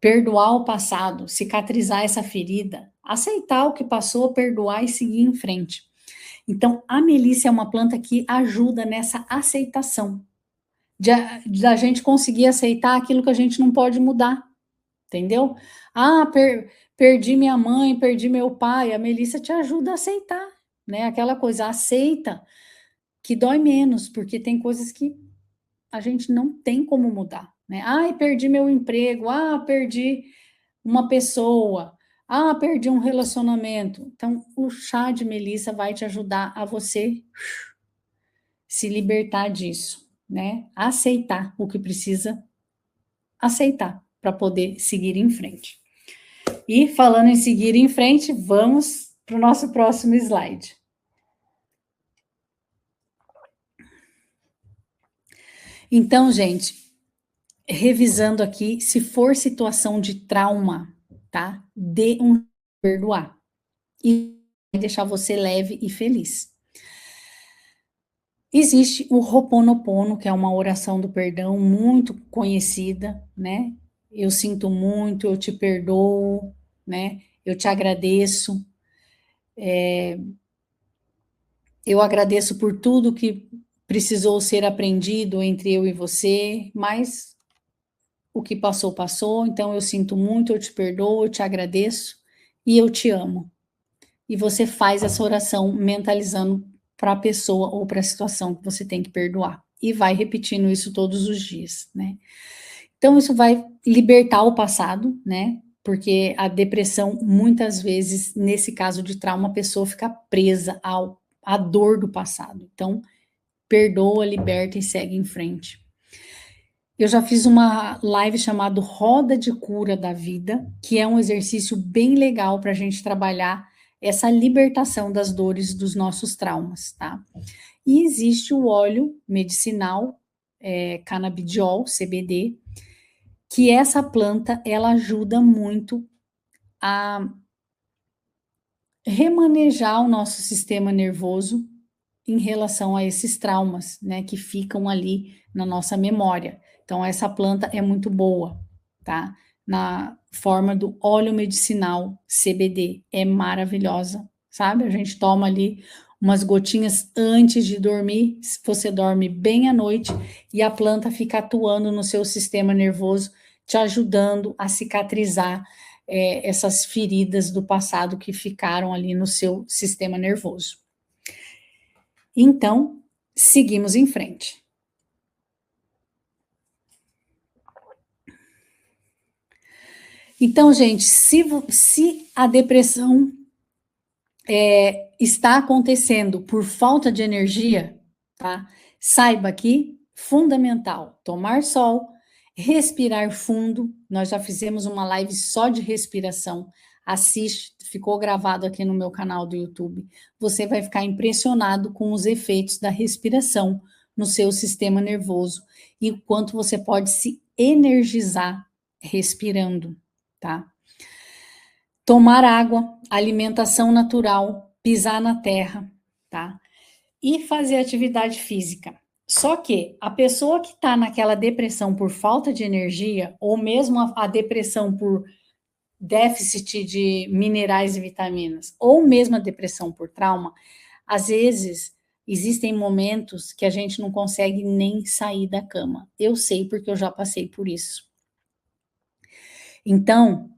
Perdoar o passado, cicatrizar essa ferida, aceitar o que passou, perdoar e seguir em frente. Então, a melissa é uma planta que ajuda nessa aceitação, da gente conseguir aceitar aquilo que a gente não pode mudar, entendeu? Ah, perdi minha mãe, perdi meu pai, a Melissa te ajuda a aceitar, né? Aquela coisa, aceita, que dói menos, porque tem coisas que a gente não tem como mudar, né? Ai, perdi meu emprego, perdi uma pessoa, perdi um relacionamento. Então, o chá de Melissa vai te ajudar a você se libertar disso, né? Aceitar o que precisa aceitar para poder seguir em frente. E falando em seguir em frente, vamos para o nosso próximo slide. Então, gente, revisando aqui, se for situação de trauma, tá? Dê um perdoar. E vai deixar você leve e feliz. Existe o Ho'oponopono, que é uma oração do perdão muito conhecida, né? Eu sinto muito, eu te perdoo, né? Eu te agradeço. Eu agradeço por tudo que precisou ser aprendido entre eu e você, mas o que passou, passou. Então eu sinto muito, eu te perdoo, eu te agradeço e eu te amo. E você faz essa oração mentalizando para a pessoa ou para a situação que você tem que perdoar. E vai repetindo isso todos os dias, né? Então, isso vai libertar o passado, né? Porque a depressão, muitas vezes, nesse caso de trauma, a pessoa fica presa à dor do passado. Então, perdoa, liberta e segue em frente. Eu já fiz uma live chamada Roda de Cura da Vida, que é um exercício bem legal para a gente trabalhar essa libertação das dores dos nossos traumas, tá? E existe o óleo medicinal, canabidiol, CBD, que essa planta, ela ajuda muito a remanejar o nosso sistema nervoso em relação a esses traumas, né, que ficam ali na nossa memória. Então, essa planta é muito boa, tá? Na forma do óleo medicinal CBD, é maravilhosa, sabe? A gente toma ali umas gotinhas antes de dormir, você dorme bem à noite e a planta fica atuando no seu sistema nervoso, te ajudando a cicatrizar essas feridas do passado que ficaram ali no seu sistema nervoso. Então, seguimos em frente. Então, gente, se a depressão está acontecendo por falta de energia, tá? Saiba que fundamental tomar sol, respirar fundo. Nós já fizemos uma live só de respiração. Assiste, ficou gravado aqui no meu canal do YouTube. Você vai ficar impressionado com os efeitos da respiração no seu sistema nervoso e o quanto você pode se energizar respirando, tá? Tomar água, alimentação natural, pisar na terra, tá? E fazer atividade física. Só que a pessoa que está naquela depressão por falta de energia, ou mesmo a depressão por déficit de minerais e vitaminas, ou mesmo a depressão por trauma, às vezes existem momentos que a gente não consegue nem sair da cama. Eu sei porque eu já passei por isso. Então,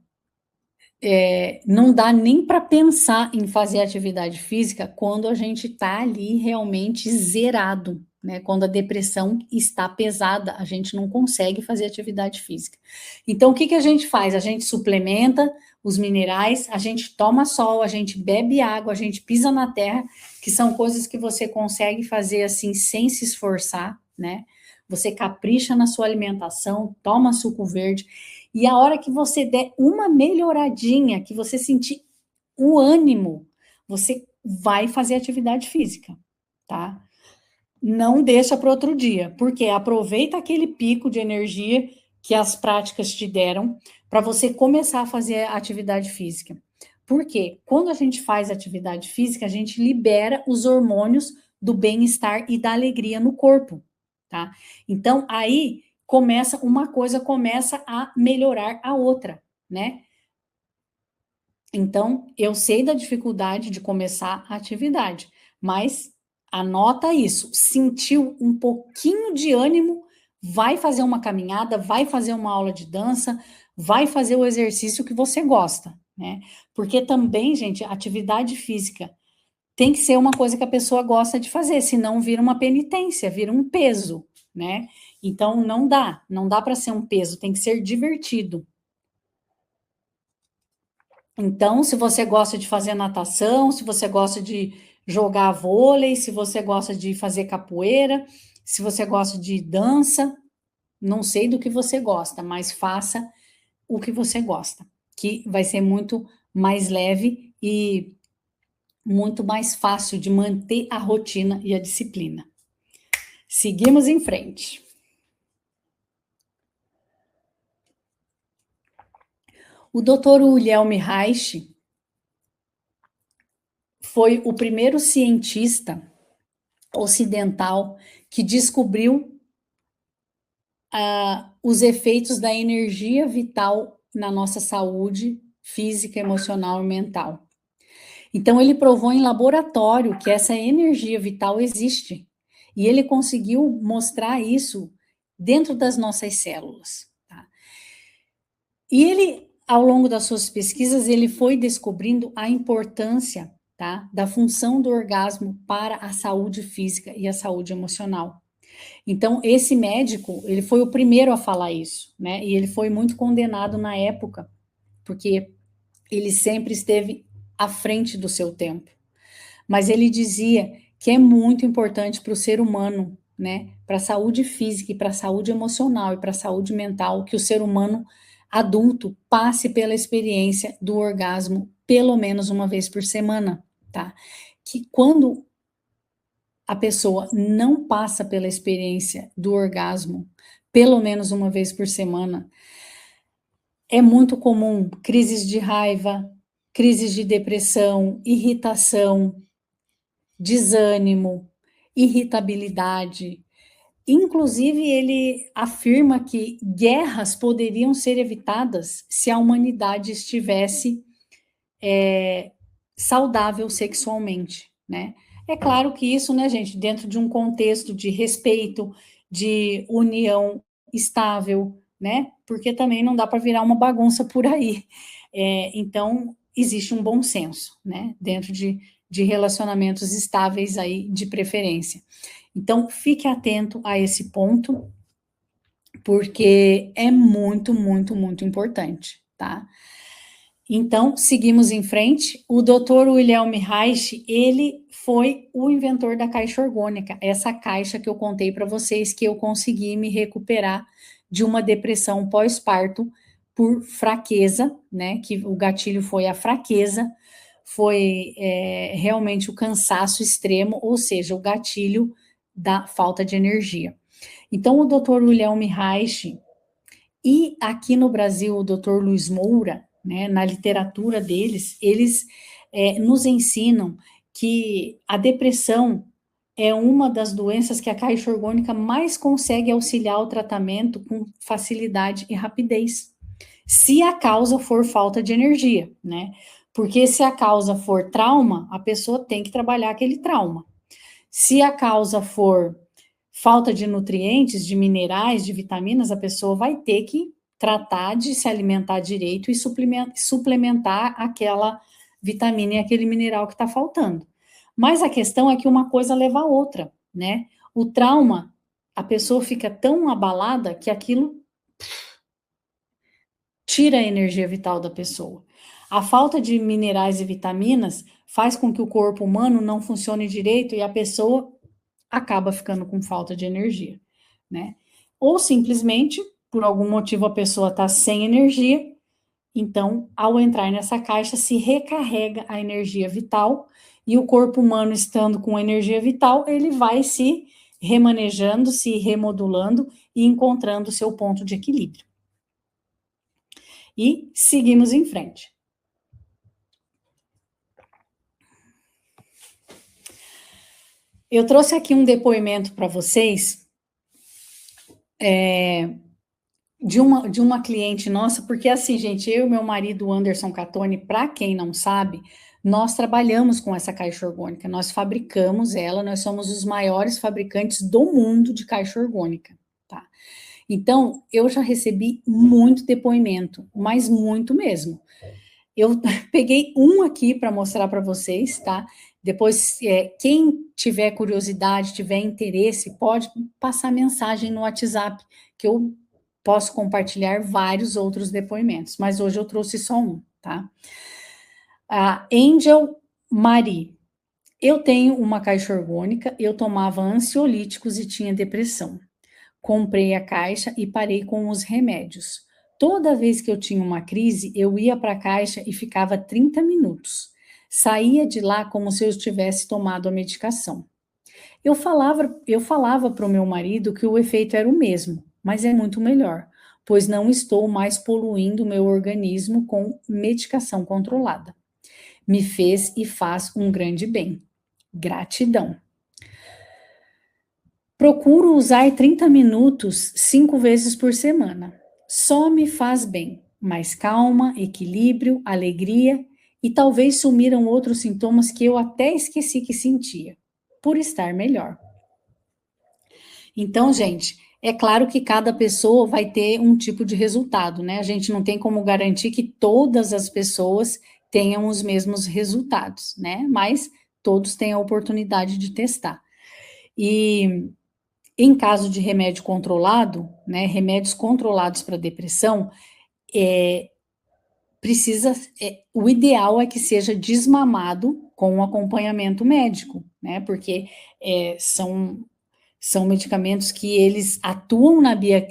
não dá nem para pensar em fazer atividade física quando a gente está ali realmente zerado, né? Quando a depressão está pesada, a gente não consegue fazer atividade física. Então, o que que a gente faz? A gente suplementa os minerais, a gente toma sol, a gente bebe água, a gente pisa na terra, que são coisas que você consegue fazer assim sem se esforçar, né? Você capricha na sua alimentação, toma suco verde. E a hora que você der uma melhoradinha, que você sentir o ânimo, você vai fazer atividade física, tá? Não deixa para outro dia, porque aproveita aquele pico de energia que as práticas te deram para você começar a fazer atividade física. Porque quando a gente faz atividade física, a gente libera os hormônios do bem-estar e da alegria no corpo, tá? Então aí começa uma coisa começa a melhorar a outra, né? Então, eu sei da dificuldade de começar a atividade, mas anota isso. Sentiu um pouquinho de ânimo, vai fazer uma caminhada, vai fazer uma aula de dança, vai fazer o exercício que você gosta, né? Porque também, gente, atividade física tem que ser uma coisa que a pessoa gosta de fazer, senão vira uma penitência, vira um peso, né? Então não dá para ser um peso, tem que ser divertido. Então, se você gosta de fazer natação, se você gosta de jogar vôlei, se você gosta de fazer capoeira, se você gosta de dança, não sei do que você gosta, mas faça o que você gosta, que vai ser muito mais leve e muito mais fácil de manter a rotina e a disciplina. Seguimos em frente. O Dr. Wilhelm Reich foi o primeiro cientista ocidental que descobriu os efeitos da energia vital na nossa saúde física, emocional e mental. Então, ele provou em laboratório que essa energia vital existe. E ele conseguiu mostrar isso dentro das nossas células. Tá? E ele, ao longo das suas pesquisas, ele foi descobrindo a importância, tá, da função do orgasmo para a saúde física e a saúde emocional. Então, esse médico, ele foi o primeiro a falar isso, né? E ele foi muito condenado na época, porque ele sempre esteve à frente do seu tempo. Mas ele dizia que é muito importante para o ser humano, né? Para a saúde física e para a saúde emocional e para a saúde mental, que o ser humano adulto passe pela experiência do orgasmo pelo menos uma vez por semana, tá? Que quando a pessoa não passa pela experiência do orgasmo pelo menos uma vez por semana, é muito comum crises de raiva, crises de depressão, irritação, desânimo, irritabilidade. Inclusive, ele afirma que guerras poderiam ser evitadas se a humanidade estivesse saudável sexualmente, né? É claro que isso, né, gente, dentro de um contexto de respeito, de união estável, né? Porque também não dá para virar uma bagunça por aí. Então, existe um bom senso, né? Dentro de relacionamentos estáveis aí, de preferência. Então, fique atento a esse ponto, porque é muito, muito, muito importante, tá? Então, seguimos em frente. O Dr. Wilhelm Reich, ele foi o inventor da caixa orgânica, essa caixa que eu contei para vocês que eu consegui me recuperar de uma depressão pós-parto por fraqueza, né? Que o gatilho foi a fraqueza, foi realmente o cansaço extremo, ou seja, o gatilho da falta de energia. Então, o Dr. Wilhelm Reich e aqui no Brasil, o Dr. Luiz Moura, né, na literatura deles, eles nos ensinam que a depressão é uma das doenças que a caixa orgânica mais consegue auxiliar o tratamento com facilidade e rapidez, se a causa for falta de energia, né? Porque se a causa for trauma, a pessoa tem que trabalhar aquele trauma. Se a causa for falta de nutrientes, de minerais, de vitaminas, a pessoa vai ter que tratar de se alimentar direito e suplementar aquela vitamina e aquele mineral que está faltando. Mas a questão é que uma coisa leva a outra, né? O trauma, a pessoa fica tão abalada que aquilo tira a energia vital da pessoa. A falta de minerais e vitaminas faz com que o corpo humano não funcione direito e a pessoa acaba ficando com falta de energia, né? Ou simplesmente, por algum motivo, a pessoa está sem energia, então, ao entrar nessa caixa, se recarrega a energia vital e o corpo humano, estando com energia vital, ele vai se remanejando, se remodulando e encontrando o seu ponto de equilíbrio. E seguimos em frente. Eu trouxe aqui um depoimento para vocês de uma cliente nossa, porque assim, gente, eu e meu marido Anderson Catone, para quem não sabe, nós trabalhamos com essa caixa orgânica, nós fabricamos ela, nós somos os maiores fabricantes do mundo de caixa orgânica, tá? Então, eu já recebi muito depoimento, mas muito mesmo. Eu peguei um aqui para mostrar para vocês, tá? Depois, quem tiver curiosidade, tiver interesse, pode passar mensagem no WhatsApp, que eu posso compartilhar vários outros depoimentos, mas hoje eu trouxe só um, tá? A Angel Marie. Eu tenho uma caixa orgânica, eu tomava ansiolíticos e tinha depressão. Comprei a caixa e parei com os remédios. Toda vez que eu tinha uma crise, eu ia para a caixa e ficava 30 minutos. Saía de lá como se eu tivesse tomado a medicação. Eu falava para o meu marido que o efeito era o mesmo, mas é muito melhor, pois não estou mais poluindo meu organismo com medicação controlada. Me fez e faz um grande bem. Gratidão. Procuro usar 30 minutos 5 vezes por semana. Só me faz bem. Mais calma, equilíbrio, alegria e talvez sumiram outros sintomas que eu até esqueci que sentia, por estar melhor. Então, gente, é claro que cada pessoa vai ter um tipo de resultado, né? A gente não tem como garantir que todas as pessoas tenham os mesmos resultados, né? Mas todos têm a oportunidade de testar. E em caso de remédio controlado, né, remédios controlados para depressão, o ideal é que seja desmamado com um acompanhamento médico, né, porque são medicamentos que eles atuam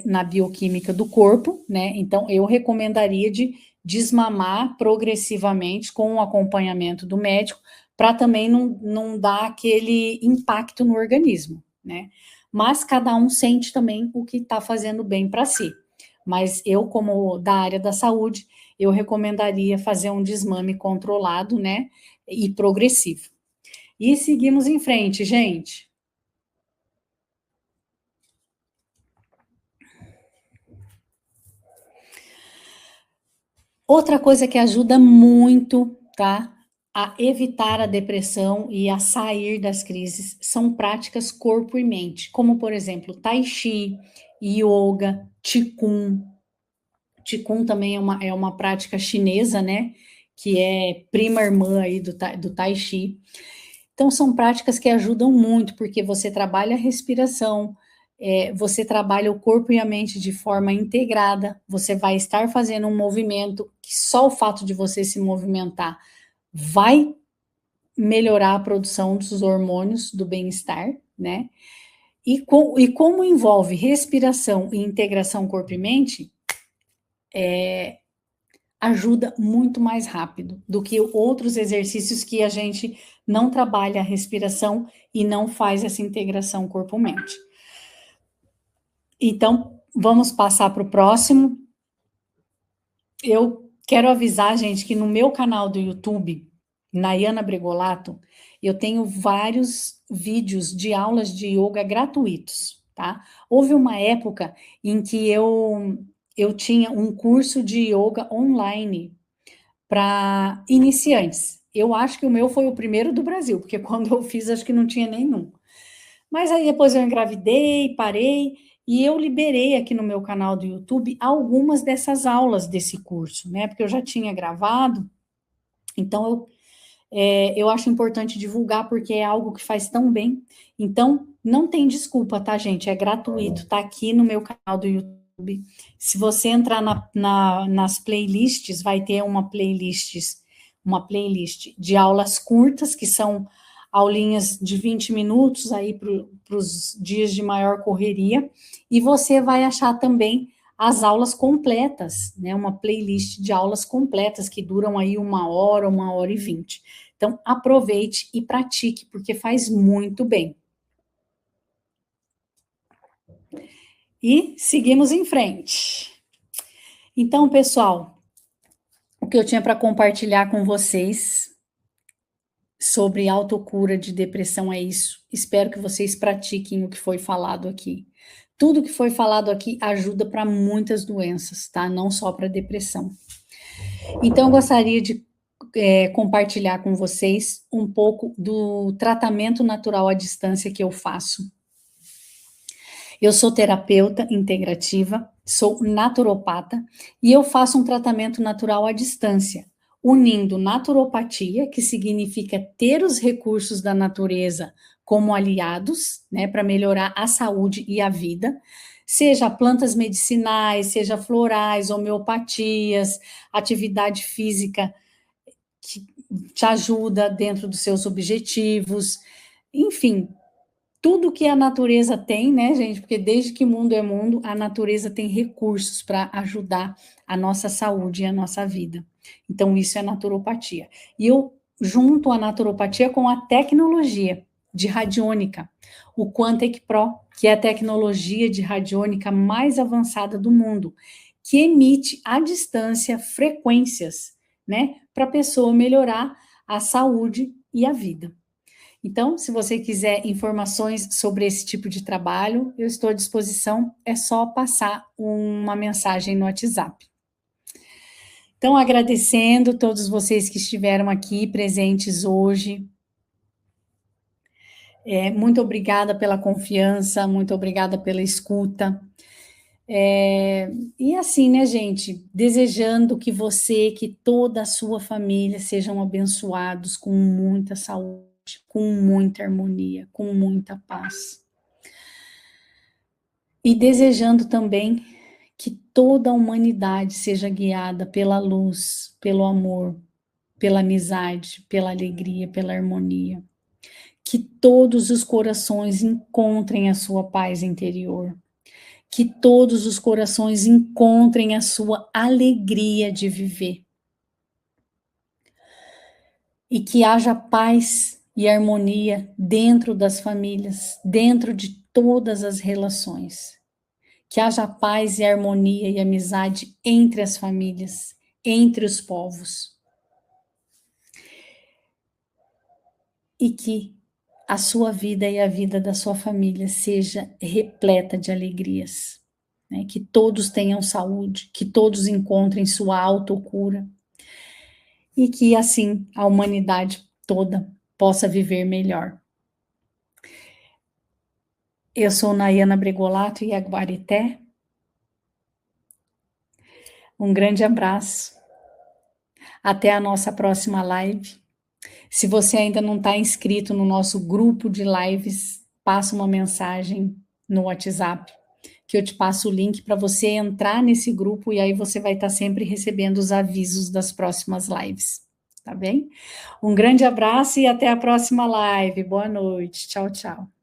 na bioquímica do corpo, né, então eu recomendaria de desmamar progressivamente com o acompanhamento do médico, para também não dar aquele impacto no organismo, né, mas cada um sente também o que está fazendo bem para si. Mas eu, como da área da saúde, eu recomendaria fazer um desmame controlado, né, e progressivo. E seguimos em frente, gente. Outra coisa que ajuda muito, tá, a evitar a depressão e a sair das crises são práticas corpo e mente, como, por exemplo, tai chi, yoga, qigong. Qigong também é uma prática chinesa, né, que é prima irmã aí do tai chi. Então, são práticas que ajudam muito, porque você trabalha a respiração, você trabalha o corpo e a mente de forma integrada, você vai estar fazendo um movimento que só o fato de você se movimentar vai melhorar a produção dos hormônios do bem-estar, né? E como envolve respiração e integração corpo e mente, ajuda muito mais rápido do que outros exercícios que a gente não trabalha a respiração e não faz essa integração corpo-mente. Então, vamos passar para o próximo. Eu quero avisar, gente, que no meu canal do YouTube, Nayana Bregolato, eu tenho vários vídeos de aulas de yoga gratuitos, tá? Houve uma época em que eu tinha um curso de yoga online para iniciantes. Eu acho que o meu foi o primeiro do Brasil, porque quando eu fiz, acho que não tinha nenhum. Mas aí depois eu engravidei, parei, e eu liberei aqui no meu canal do YouTube algumas dessas aulas desse curso, né? Porque eu já tinha gravado, então eu acho importante divulgar, porque é algo que faz tão bem. Então, não tem desculpa, tá, gente? É gratuito, tá aqui no meu canal do YouTube. Se você entrar nas playlists, vai ter uma playlist de aulas curtas, que são aulinhas de 20 minutos aí para os dias de maior correria, e você vai achar também as aulas completas, né? Uma playlist de aulas completas que duram aí 1 hora e 20. Então, aproveite e pratique, porque faz muito bem. E seguimos em frente. Então, pessoal, o que eu tinha para compartilhar com vocês sobre autocura de depressão é isso. Espero que vocês pratiquem o que foi falado aqui. Tudo que foi falado aqui ajuda para muitas doenças, tá? Não só para depressão. Então, eu gostaria de compartilhar com vocês um pouco do tratamento natural à distância que eu faço. Eu sou terapeuta integrativa, sou naturopata e eu faço um tratamento natural à distância, unindo naturopatia, que significa ter os recursos da natureza como aliados, né, para melhorar a saúde e a vida, seja plantas medicinais, seja florais, homeopatias, atividade física que te ajuda dentro dos seus objetivos, enfim, tudo que a natureza tem, né, gente? Porque desde que mundo é mundo, a natureza tem recursos para ajudar a nossa saúde e a nossa vida. Então, isso é naturopatia. E eu junto a naturopatia com a tecnologia de radiônica, o Quantec Pro, que é a tecnologia de radiônica mais avançada do mundo, que emite à distância frequências, né, para a pessoa melhorar a saúde e a vida. Então, se você quiser informações sobre esse tipo de trabalho, eu estou à disposição, é só passar uma mensagem no WhatsApp. Então, agradecendo todos vocês que estiveram aqui presentes hoje. Muito obrigada pela confiança, muito obrigada pela escuta. E assim, né, gente, desejando que você, que toda a sua família sejam abençoados com muita saúde, com muita harmonia, com muita paz. E desejando também que toda a humanidade seja guiada pela luz, pelo amor, pela amizade, pela alegria, pela harmonia. Que todos os corações encontrem a sua paz interior. Que todos os corações encontrem a sua alegria de viver. E que haja paz e harmonia dentro das famílias, dentro de todas as relações. Que haja paz e harmonia e amizade entre as famílias, entre os povos. E que a sua vida e a vida da sua família seja repleta de alegrias, né? Que todos tenham saúde, que todos encontrem sua autocura e que assim a humanidade toda possa viver melhor. Eu sou Nayana Bregolato e Aguarité. Um grande abraço. Até a nossa próxima live. Se você ainda não está inscrito no nosso grupo de lives, passa uma mensagem no WhatsApp, que eu te passo o link para você entrar nesse grupo e aí você vai estar sempre recebendo os avisos das próximas lives, tá bem? Um grande abraço e até a próxima live. Boa noite. Tchau, tchau.